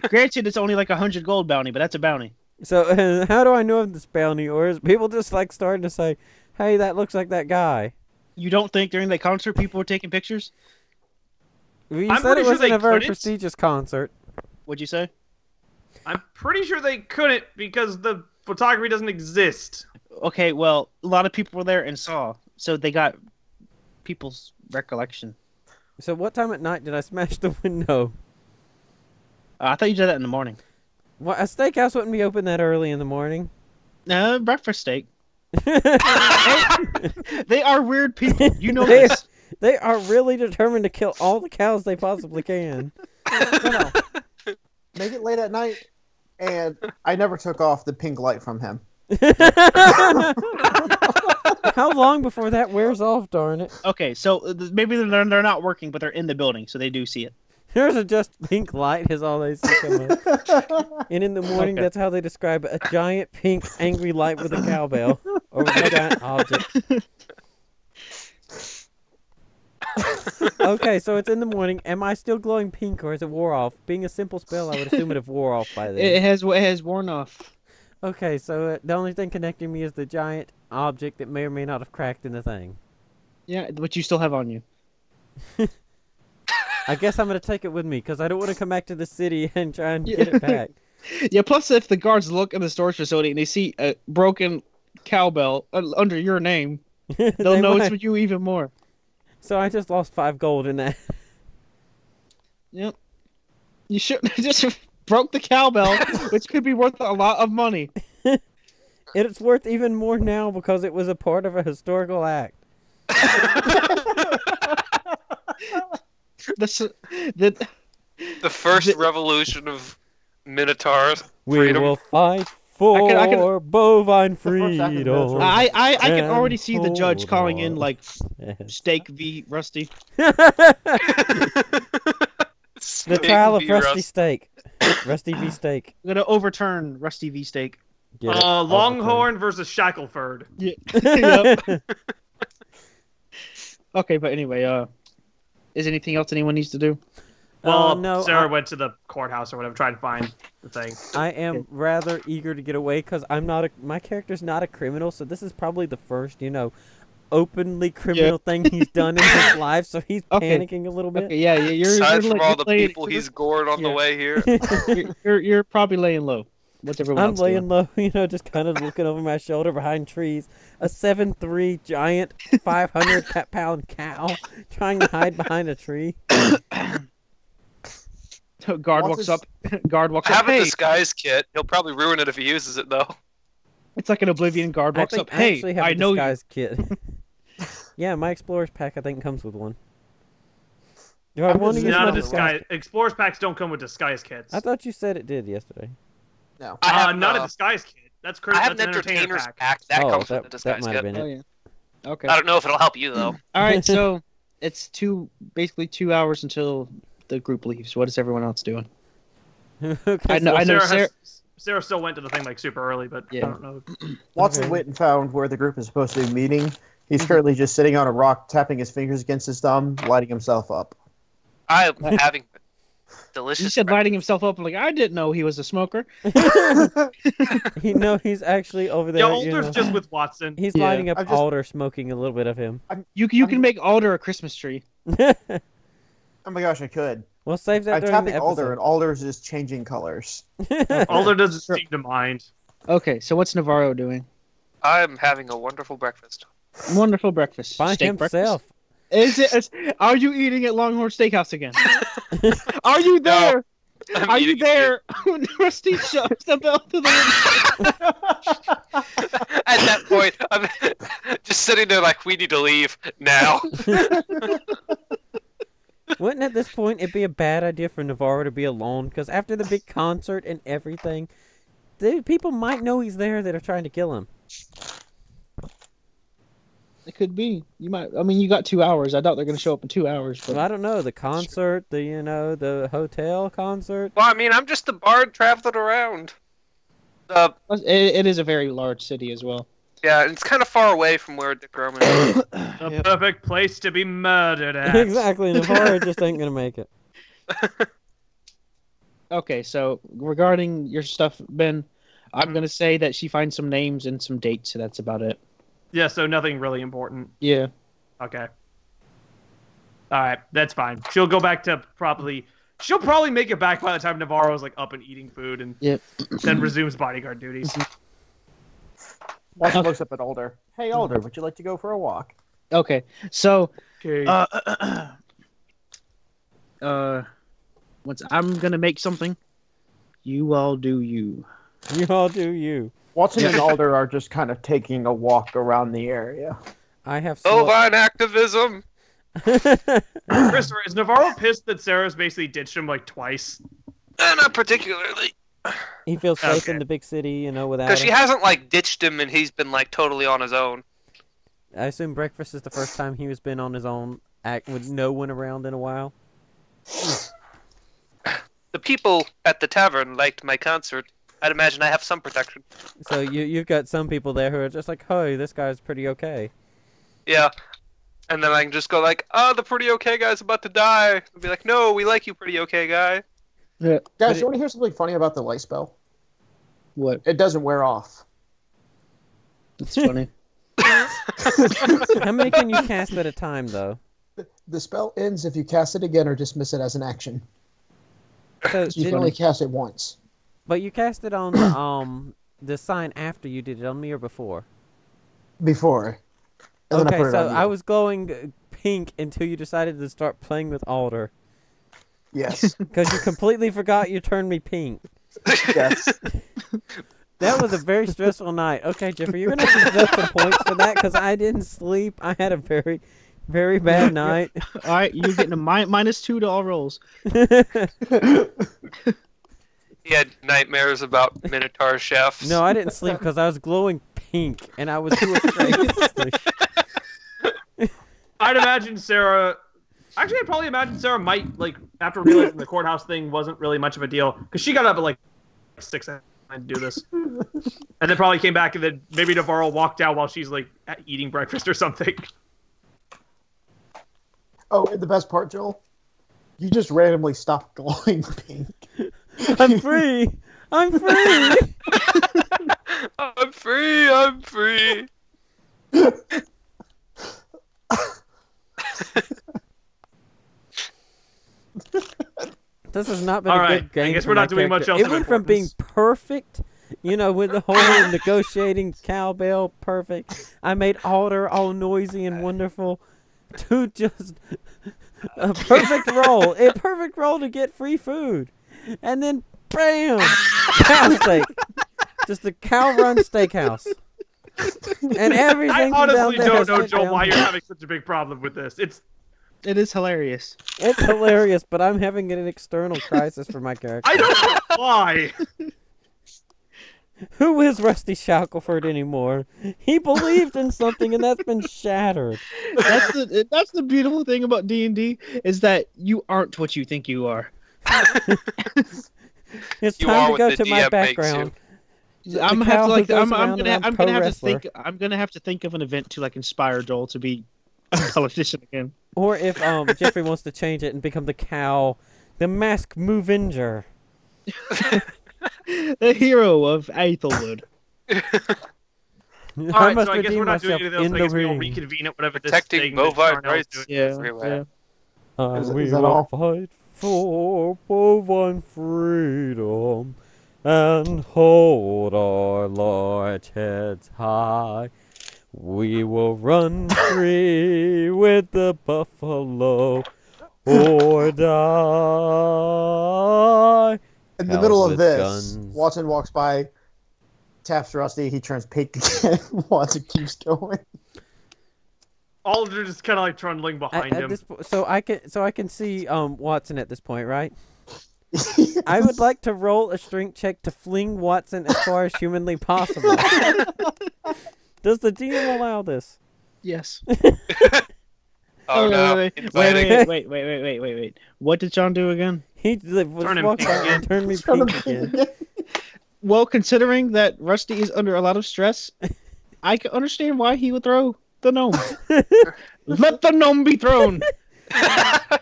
Granted, it's only like 100 gold bounty, but that's a bounty. So, how do I know of this bounty? Or is people just like starting to say, hey, that looks like that guy? You don't think during the concert people were taking pictures? You I'm said pretty it sure wasn't they a very couldn't. prestigious concert. What'd you say? I'm pretty sure they couldn't because the photography doesn't exist. Okay, well, a lot of people were there and saw, so they got people's recollection. So what time at night did I smash the window? I thought you did that in the morning. What, a steakhouse wouldn't be open that early in the morning. No, breakfast steak. They are weird people. You know They this. They are really determined to kill all the cows they possibly can. No. Make it late at night, and I never took off the pink light from him. How long before that wears off, darn it? Okay, so maybe they're not working, but they're in the building, so they do see it. There's a just pink light is all they see come up. And in the morning, Okay. that's how they describe it, a giant pink angry light with a cowbell. Or with a giant object. Okay, so it's in the morning. Am I still glowing pink or is it wore off? Being a simple spell, I would assume it have wore off by then. It has worn off. Okay, so the only thing connecting me is the giant object that may or may not have cracked in the thing. Yeah, but you still have on you. I guess I'm going to take it with me because I don't want to come back to the city and try and get it back. Yeah, plus if the guards look in the storage facility and they see a broken cowbell under your name, they'll They know might. it's you even more. So I just lost 5 gold in that. Yep. You should just broke the cowbell, which could be worth a lot of money. It's worth even more now because it was a part of a historical act. The The first revolution of Minotaurs. We Freedom. will fight for I can- bovine first act of freedom. military. I can And already see the judge hold calling in on. like Yes. Steak v Rusty. The trial of Rusty Steak. Rusty v. Steak. I'm gonna overturn Rusty v Steak. Get it? Longhorn versus Shackleford. Yeah. Yep. Okay, but anyway, is anything else anyone needs to do? Well, no, Sarah went to the courthouse or whatever, trying to find the thing. I am rather eager to get away because my character's not a criminal, so this is probably the first, openly criminal thing he's done in his life, so he's Okay. panicking a little bit. Okay, yeah, you're Aside you're from all the laying- people he's gored on the Yeah. way here. you're probably laying low. What's everyone I'm else laying doing? low, just kind of looking over my shoulder behind trees. A 7'3" giant 500-pound cow trying to hide behind a tree. Guard What's walks up. Guard walks I up. have a Hey, disguise kit. He'll probably ruin it if he uses it, though. it's like an Oblivion guard I walks think up. I Hey, actually have I a know you. disguise kit. Yeah, my explorer's pack I think comes with one. Do I I'm want to just use Not my a disguise? disguise. Explorers packs don't come with disguise kits. I thought you said it did yesterday. No. I have not no- a disguise kit. That's I crazy. have That's an an entertainer entertainer's pack. pack. That Oh, comes that- with the that disguise might have kit. been Oh it. yeah. Okay. I don't know if it'll help you, though. All right. So it's basically 2 hours until the group leaves. What is everyone else doing? Okay, I know. Well, I know. Sarah still went to the thing like super early, but Yeah. I don't know. Watson Okay. went and found where the group is supposed to be meeting. He's currently just sitting on a rock, tapping his fingers against his thumb, lighting himself up. I'm having He delicious. said lighting himself up. Like I didn't know he was a smoker. he's actually over there. Yeah, Alder's just with Watson. He's Yeah. lighting up I'm just- Alder, smoking a little bit of him. You can make Alder a Christmas tree. Oh my gosh, I could. We'll save that I'm during tapping the Alder, and episode. Alder's just changing colors. Alder doesn't seem to mind. Okay. So what's Navarro doing? I'm having a wonderful breakfast. Wonderful breakfast. By Steak himself. breakfast? Are you eating at Longhorn Steakhouse again? Are you there? I'm Are you eating there? When Rusty shoves the bell to the it. At that point, I'm just sitting there like, we need to leave now. Wouldn't at this point it be a bad idea for Navarro to be alone? Because after the big concert and everything, people might know he's there that are trying to kill him. It could be. You might. I mean, you got 2 hours. I doubt they're going to show up in 2 hours. But Well, I don't know. The concert, the hotel concert. Well, I mean, I'm just a bard traveling around. it is a very large city as well. Yeah, it's kind of far away from where Dick Roman is. The Yep. perfect place to be murdered at. Exactly. Navarro just ain't going to make it. Okay, so regarding your stuff, Ben, I'm going to say that she finds some names and some dates. So that's about it. Yeah, so nothing really important. Yeah. Okay. All right, that's fine. She'll go back to She'll probably make it back by the time Navarro's like up and eating food and Yep. then resumes bodyguard duties. Watson looks up at Alder. Hey, Alder, would you like to go for a walk? Okay, so Okay. once I'm gonna make something, you all do you. You all do you. Watson and Alder are just kind of taking a walk around the area. I have Bovine activism. Christopher, is Navarro pissed that Sarah's basically ditched him like twice? Not particularly. He feels safe Okay. in the big city, without Because she him. hasn't, like, ditched him and he's been, like, totally on his own. I assume breakfast is the first time he has been on his own, with no one around in a while. The people at the tavern liked my concert. I'd imagine I have some protection. So you've got some people there who are just like, hey, this guy's pretty okay. Yeah. And then I can just go like, oh, the pretty okay guy's about to die. I'll be like, no, we like you, pretty okay guy. Yeah. Guys, you want to hear something funny about the light spell? What? It doesn't wear off. That's funny. How many can you cast at a time, though? The spell ends if you cast it again or dismiss it as an action. So You can did- only cast it once. but you cast it on the sign after you did it on me or before? Before. And then I Okay, put it so on I you. was going pink until you decided to start playing with Alder. Yes. Because you completely forgot you turned me pink. Yes. That was a very stressful night. Okay, Jeffrey, you're going to have to deduct some points for that because I didn't sleep. I had a very, very bad night. All right, you're getting a -2 to all rolls. He had nightmares about Minotaur chefs. No, I didn't sleep because I was glowing pink and I was too afraid to sleep. I'd imagine Sarah. Actually, I'd probably imagine Sarah might, like, after realizing the courthouse thing wasn't really much of a deal, because she got up at like 6 a.m. to do this, and then probably came back, and then maybe Navarro walked out while she's like eating breakfast or something. Oh, and the best part, Joel? You just randomly stopped glowing pink. I'm free! I'm free! I'm free, I'm free. This has not been All a right, good game. I guess for we're my not doing much character. else It of went from being importance. perfect, with the whole negotiating cowbell perfect. I made Alder all noisy and wonderful, to just a perfect roll. A perfect roll to get free food. And then, bam! Cow steak. Just a cow run steakhouse. And I everything from down honestly there don't has know, went Joel, why down. you're having such a big problem with this. It is hilarious. It's hilarious, but I'm having an external crisis for my character. I don't know why. Who is Rusty Shackelford anymore? He believed in something, and that's been shattered. That's the beautiful thing about D&D is that you aren't what you think you are. It's You time are to what go the to my DM makes background. I'm The gonna have cow to who like goes I'm around gonna and I'm pro gonna have to wrestler. think of an event to like inspire Joel to be a politician again. Or if Jeffrey wants to change it and become the cow, the Mask Movenger. The hero of Aethelwood. All I right, must so I guess redeem we're not doing myself any of those. in I the guess we'll ring. reconvene at whatever this Protecting thing that bovine Darnell's rights. doing. Yeah, Everywhere. Is We that will all? fight for bovine freedom and hold our large heads high. We will run free with the buffalo or die. In the Cows middle of with this, guns. Watson walks by, taps Rusty, he turns pink again. Watson keeps going. All of them are just kind of like trundling behind At him. this so I can see Watson at this point, right? I would like to roll a strength check to fling Watson as far as humanly possible. Does the DM allow this? Yes. Oh no. Wait. What did John do again? He was Turn him walking pink by and turned me Turn him pink again. pink. Well, considering that Rusty is under a lot of stress, I can understand why he would throw the gnome. Let the gnome be thrown.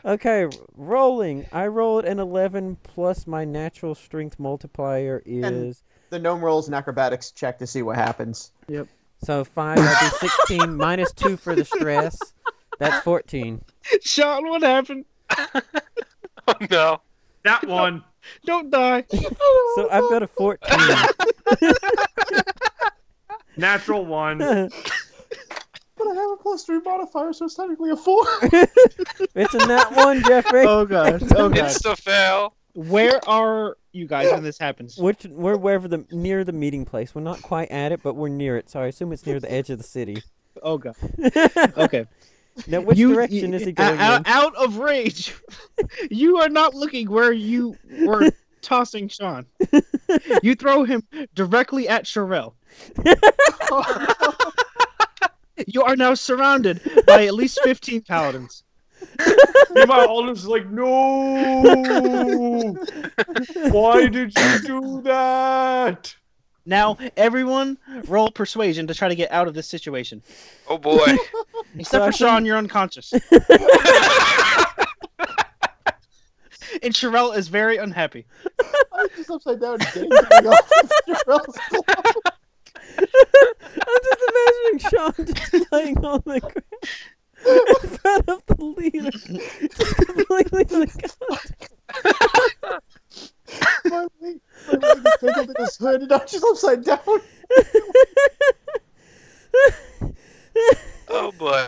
Okay, rolling. I rolled an 11 plus my natural strength multiplier is The gnome rolls an acrobatics check to see what happens. so 5. That'd be 16 minus 2 for the stress. That's 14. Sean, what happened? Oh no. That one. Don't die. So I've got a 14. Natural 1. But I have a +3 modifier, so it's technically a 4. It's a nat 1, Jeffrey. Oh god. Oh god. Insta fail. Where are you guys when this happens? We're wherever near the meeting place. We're not quite at it, but we're near it. So I assume it's near the edge of the city. Oh god. Okay. Now, which direction is he going in? Out of rage. You are not looking where you were tossing Sean. You throw him directly at Sherelle. You are now surrounded by at least 15 paladins. Meanwhile, Alder's like, no! Why did you do that? Now, everyone, roll persuasion to try to get out of this situation. Oh boy. Except for Sean, you're unconscious. And Sherelle is very unhappy. I'm just upside down dancing off of Jarrell's glove. I'm just imagining Sean just laying on the ground in front of the leader, just completely unconscious. My leg is tangled in his hood, and I'm just upside down. Oh boy.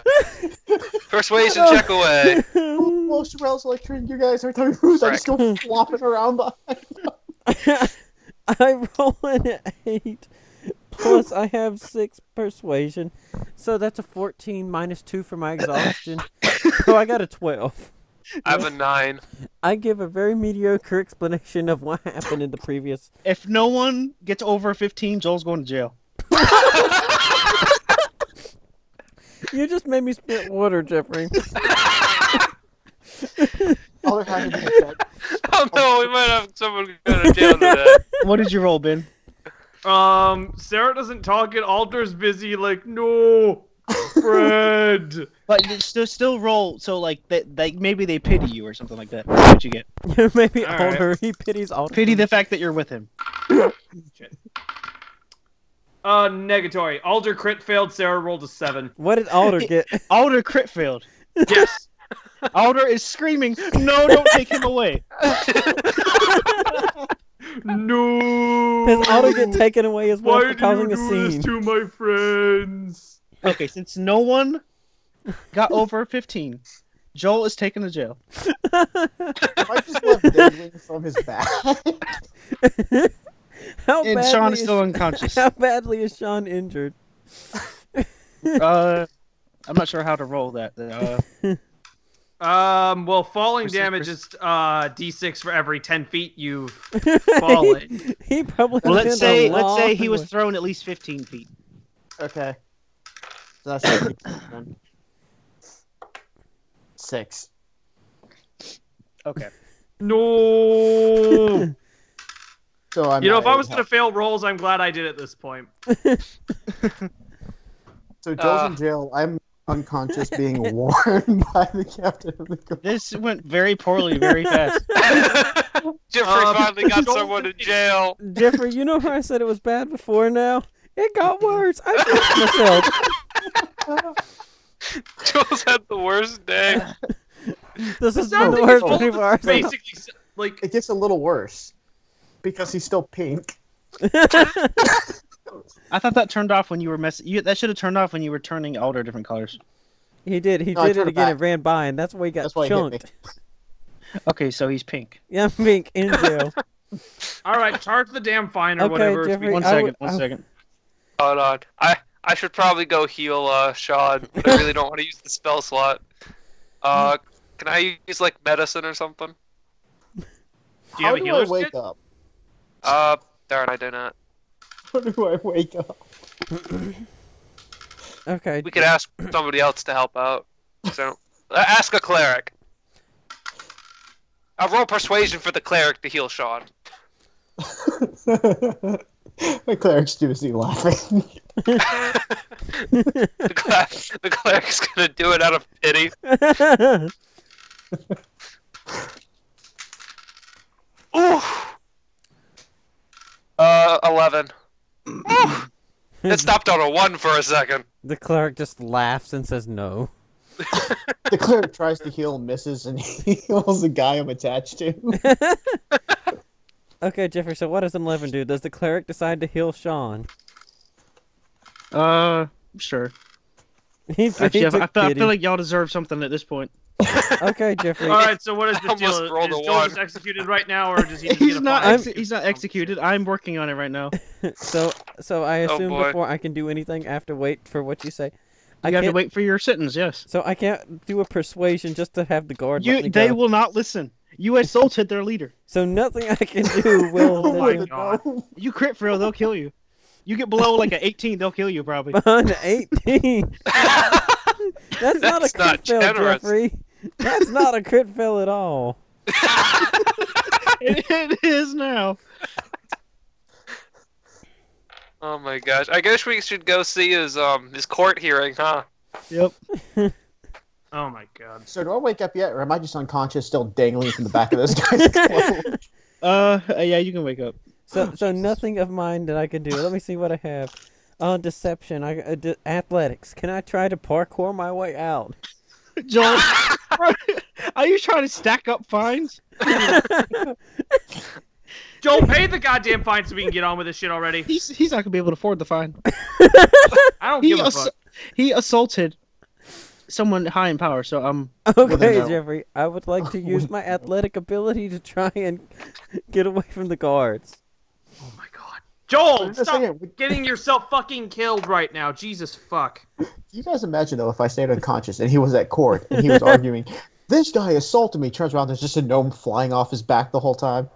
Persuasion check away. Well, Sherelle's lecturing you guys every time he moves. I just go flopping around behind him. I roll an 8, plus I have 6 persuasion, so that's a 14 minus 2 for my exhaustion. So I got a 12. I have a 9. I give a very mediocre explanation of what happened in the previous. If no one gets over 15, Joel's going to jail. You just made me spit water, Jeffrey. Other hand in the shed. Oh no, we might have someone go to jail today. What did you roll, Ben? Sarah doesn't talk and Alder's busy, like, no, Fred. But still roll, so like maybe they pity you or something like that. That's what you get. Maybe All right. Alder. He pities Alder. Pity the fact that you're with him. Negatory. Alder crit failed, Sarah rolled a 7. What did Alder get? Alder crit failed. Yes. Alder is screaming, "No, don't take him away!" No. Does Alder get taken away as well Why for do causing you a do scene? this to my friends? Okay, since no one got over 15, Joel is taken to jail. I just left dangling from his back. How And badly Sean is still unconscious. How badly is Sean injured? I'm not sure how to roll that. Well, falling damage is d6 for every 10 feet you've fallen. He probably. Well, let's say long he was way. thrown at least 15 feet. Okay. So that's then. 6. Okay. No. So I'm. You know, if I was gonna. gonna fail rolls, I'm glad I did at this point. So Joel's in jail. I'm unconscious, being warned by the captain of the guard. This went very poorly, very fast. Jeffrey finally got Joel- someone in jail. Jeffrey, you know how I said it was bad before now? It got worse. I fixed myself. Jules had the worst day. This has I been the think worst it's 24 hours. Basically, like, It gets a little worse because he's still pink. I thought that turned off when you were messing. That should have turned off when you were turning Alder different colors. He did. He No, I did it turned it again. It back. ran by, and that's why he got That's why he hit me. chunked. Okay, so he's pink. Yeah, Pink in jail. all right, charge the damn fine or Okay, whatever. Jeffrey, One I second. would- One second. Hold on. I should probably go heal Sean, but I really don't want to use the spell slot. Can I use like medicine or something? Do you have a do I healer's wake kit? up? Darn, I do not. How do I wake up? Okay. We could ask somebody else to help out. So, ask a cleric. I'll roll persuasion for the cleric to heal Sean. My cleric's too busy laughing. The cleric's gonna do it out of pity. Ooh. 11. Ooh. It stopped on a 1 for a second. The cleric just laughs and says no. The cleric tries to heal, misses, and heals the guy I'm attached to. Okay, Jeffrey, so what does an 11 do? Does the cleric decide to heal Sean? Sure. He took Actually, I pity. feel like y'all deserve something at this point. Okay, Jeffrey. All right, so what is the Almost deal? rolled Is a Joel one. just executed right now, or does he just He's get a not. fine? He's not executed. I'm working on it right now. So I Oh, assume boy. before I can do anything, I have to wait for what you say. I You have to can't- wait for your sentence. Yes. So I can't do a persuasion just to have the guard let me They go. will not listen. You assaulted their leader. So nothing I can do will. Oh my do- God. You crit fail, they'll kill you. You get below like an 18, they'll kill you probably. On 18. That's not a That's crit not fail, generous. Jeffrey. That's not a crit fail at all. It is now. Oh my gosh! I guess we should go see his court hearing, huh? Yep. Oh my God. So do I wake up yet, or am I just unconscious, still dangling from the back of this guy's clothes? Yeah, you can wake up. So nothing of mine that I can do. Let me see what I have. Deception. Athletics. Can I try to parkour my way out? Joel, are you trying to stack up fines? Joel, pay the goddamn fine so we can get on with this shit already. He's not gonna be able to afford the fine. I don't He give a fuck. he assaulted someone high in power, so Okay, no. Jeffrey. I would like to use my athletic ability to try and get away from the guards. Oh my God. Joel, Just stop saying, getting yourself fucking killed right now. Jesus fuck. you guys imagine, though, if I stayed unconscious and he was at court and he was arguing, this guy assaulted me, turns around, there's just a gnome flying off his back the whole time.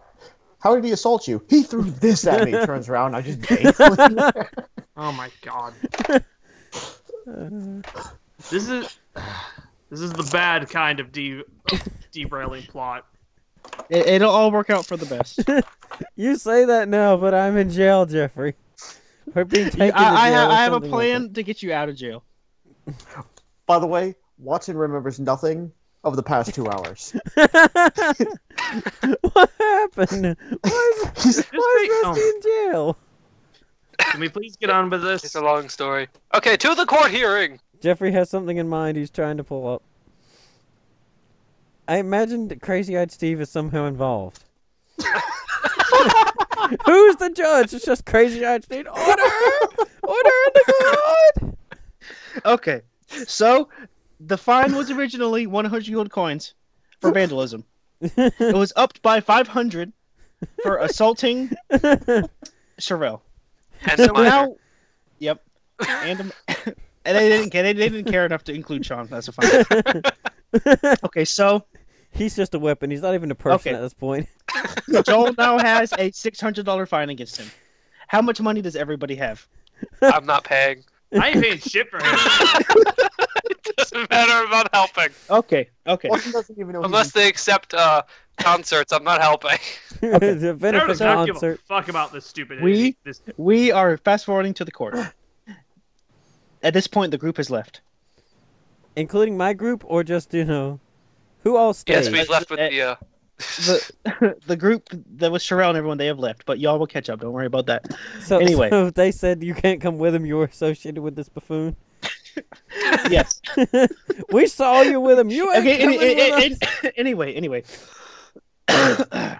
How did he assault you? He threw this at me, turns around, I just dangling there. Oh my God. This is the bad kind of derailing plot. it'll all work out for the best. You say that now, but I'm in jail, Jeffrey. We're being taken to jail. I or have a something like plan to get you out of jail. By the way, Watson remembers nothing of the past 2 hours. that. What happened? Why is Oh. Rusty in jail? Can we please get on with It's this? a long story. Okay, to the court hearing. Jeffrey has something in mind he's trying to pull up. I imagine that Crazy Eyed Steve is somehow involved. Who's the judge? It's just Crazy Eyed Steve. Order! Order in the court! Okay, so the fine was originally 100 gold coins for vandalism. It was upped by 500 for assaulting Sherelle. And So a minor. now, yep, and they didn't care enough to include Sean. That's a fine. Okay, so He's just a weapon. He's not even a person Okay. at this point. Joel now has a $600 fine against him. How much money does everybody have? I'm not paying. I ain't paying shit for him. It doesn't matter. I'm not helping. Okay. Watson doesn't even know Unless they accept concerts, I'm not helping. The I benefit don't give a concert. fuck about this stupid. We- This We are fast forwarding to the court. At this point, the group has left. Including my group, or just, who all stayed? Yes, we've left with the. The group that was Sherelle and everyone, they have left, but y'all will catch up. Don't worry about that. So, anyway. so if they said you can't come with him, you're associated with this buffoon. Yes. We saw you with him. You ain't Okay. coming with us. Anyway.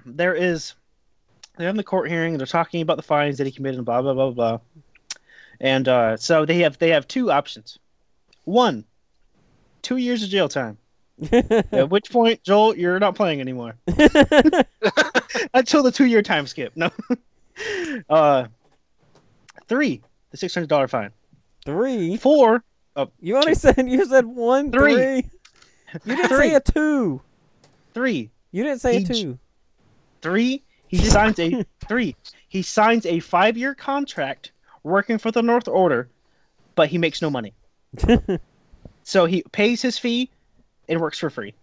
They're in the court hearing. They're talking about the fines that he committed and blah blah blah blah. And so they have two options. 1, 2 years of jail time. At which point, Joel, you're not playing anymore until the 2-year time skip. No. 3, the $600 fine. 3? 4, You only said 1, 3. 3. You didn't 3. say a 2. 3, You didn't say a He 2. 3. He signs a 3. He signs a 5-year contract working for the North Order, but he makes no money. So he pays his fee and works for free.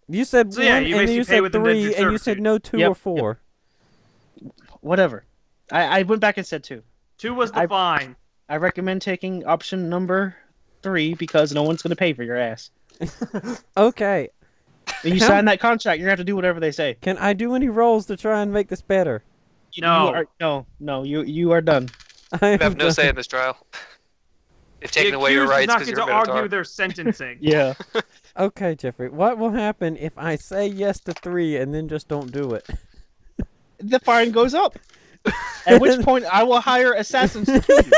You said So, yeah, 1, you and then basically you pay said with 3, indentured and you said servitude. no 2 Yep, or 4. Whatever. I went back and said 2. 2 was the I- fine. I recommend taking option number 3 because no one's going to pay for your ass. Okay. When you How- sign that contract, you're going to have to do whatever they say. Can I do any rolls to try and make this better? No. You are done. I You have am no done. say in this trial. They've taken The away your accused rights does not because get you're to a argue Minotaur. their sentencing. Yeah. Okay, Jeffrey. What will happen if I say yes to 3 and then just don't do it? The fine goes up. At which point, I will hire assassins to kill you.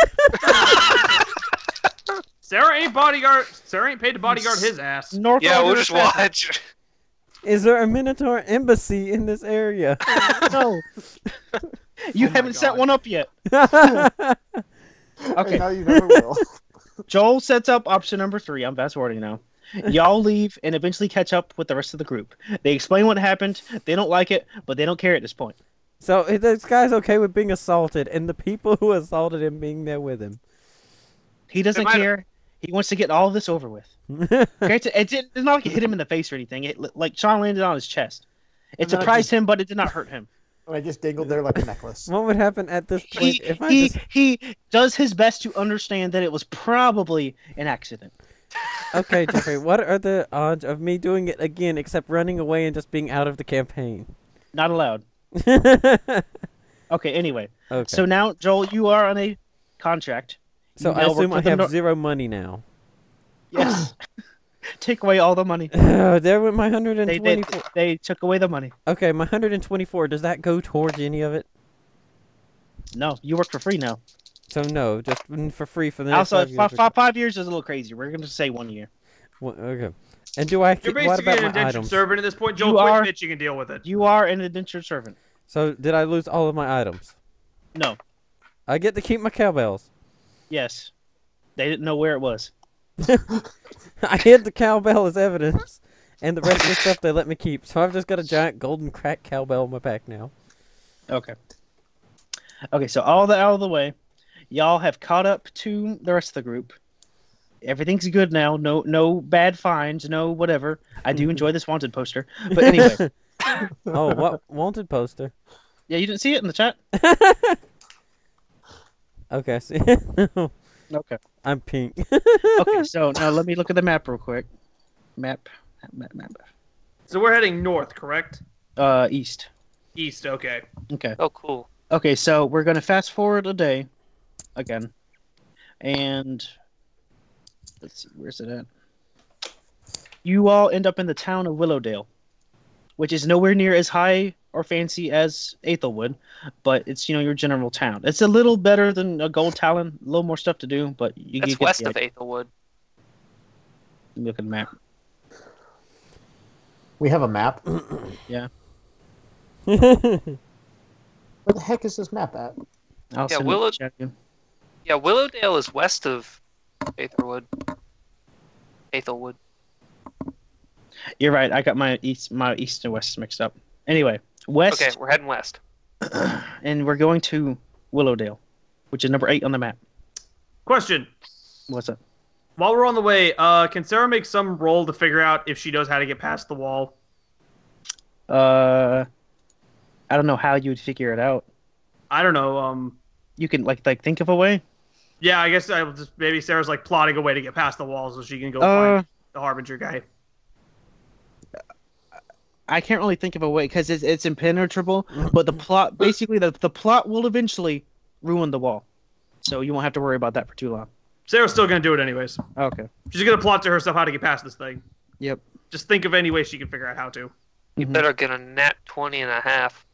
Sarah ain't bodyguard. Sarah ain't paid to bodyguard his ass. North Yeah, we'll Order just assassin. watch. Is there a Minotaur embassy in this area? No. You Oh my haven't set God. one up yet. And Okay. now you never will. Joel sets up option number 3. I'm fast forwarding now. Y'all leave and eventually catch up with the rest of the group. They explain what happened. They don't like it, but they don't care at this point. So this guy's okay with being assaulted, and the people who assaulted him being there with him. He doesn't might- care. He wants to get all this over with. Okay, it's not like it hit him in the face or anything. It like Sean landed on his chest. It And not surprised just- him, but it did not hurt him. I just dangled there like a necklace. What would happen at this point He, if I he, just... he does his best to understand that it was probably an accident. Okay, Jeffrey, what are the odds of me doing it again except running away and just being out of the campaign? Not allowed. Okay. Okay, anyway. So now, Joel, you are on a contract. So You I now work assume for I the have Nor- 0 money now. Yes. Take away all the money. There went my They 124. they took away the money. Okay, my 124, does that go towards any of it? No, you work for free now. So no, just for free for the next Also, 5 years. 5 years is a little crazy. We're going to say 1 year. Okay. And do I... You're what basically about an my indentured items? servant at this point. Joel, You quit are- bitching and deal with it. You are an indentured servant. So did I lose all of my items? No. I get to keep my cowbells. Yes. They didn't know where it was. I hid the cowbell as evidence, and the rest of the stuff they let me keep. So I've just got a giant golden crack cowbell in my pack now. Okay. Okay, so all that out of the way, y'all have caught up to the rest of the group. Everything's good now. No bad finds. No whatever. I do enjoy this wanted poster. But anyway, Oh, what wanted poster? yeah, you didn't see it in the chat. Okay, see. Okay. I'm pink. Okay, so now let me look at the map real quick. Map. So we're heading north, correct? East. East. Okay. Okay. Oh, cool. Okay, so we're gonna fast forward a day, again, and let's see, where's it at? You all end up in the town of Willowdale, which is nowhere near as high or fancy as Aethelwood, but it's your general town. It's a little better than a Gold Talon, a little more stuff to do, but you That's get west the of idea. Aethelwood. Look at the map. We have a map. Yeah. Where the heck is this map at? I'll Yeah, send Willow- it to you. Yeah, Willowdale is west of Aethelwood. Aethelwood. You're right. I got my east and west mixed up. Anyway, west, Okay, we're heading west. and we're going to Willowdale, which is number 8 on the map. Question. What's up? While we're on the way, can Sarah make some roll to figure out if she knows how to get past the wall? I don't know how you would figure it out. I don't know. You can like think of a way. Yeah, I guess I will just maybe Sarah's like plotting a way to get past the wall so she can go Uh, find the Harbinger guy. I can't really think of a way because it's impenetrable. But the plot, basically, the plot will eventually ruin the wall, so you won't have to worry about that for too long. Sarah's still gonna do it anyways. Okay. She's gonna plot to herself how to get past this thing. Yep. Just think of any way she can figure out how to. You Mhm. better get a nat 20 and a half.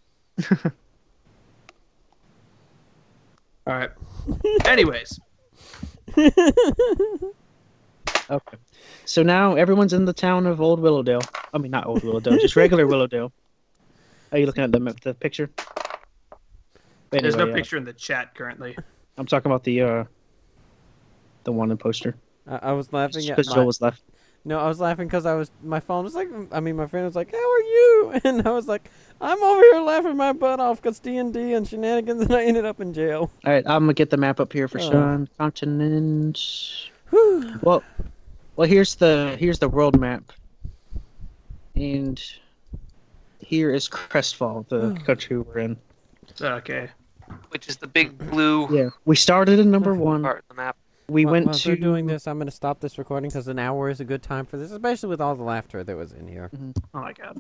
All right. Anyways, Okay. So now everyone's in the town of Old Willowdale. I mean, not Old Willowdale, just regular Willowdale. Are you looking at the picture? there's no Anyway, picture in the chat currently. I'm talking about the wanted poster. I was laughing at Because Joel was left. No, I was laughing because my phone was like, my friend was like, how are you? And I was like, I'm over here laughing my butt off because D&D and shenanigans, and I ended up in jail. All right, I'm gonna get the map up here for Oh. Sean. Continent. Whew. Well, here's the world map, and here is Crestfall, the country we're in. Okay. Which is the big blue Yeah, we started in number 1. part of the map. We went While to they're doing this, I'm going to stop this recording because an hour is a good time for this, especially with all the laughter that was in here. Oh my god.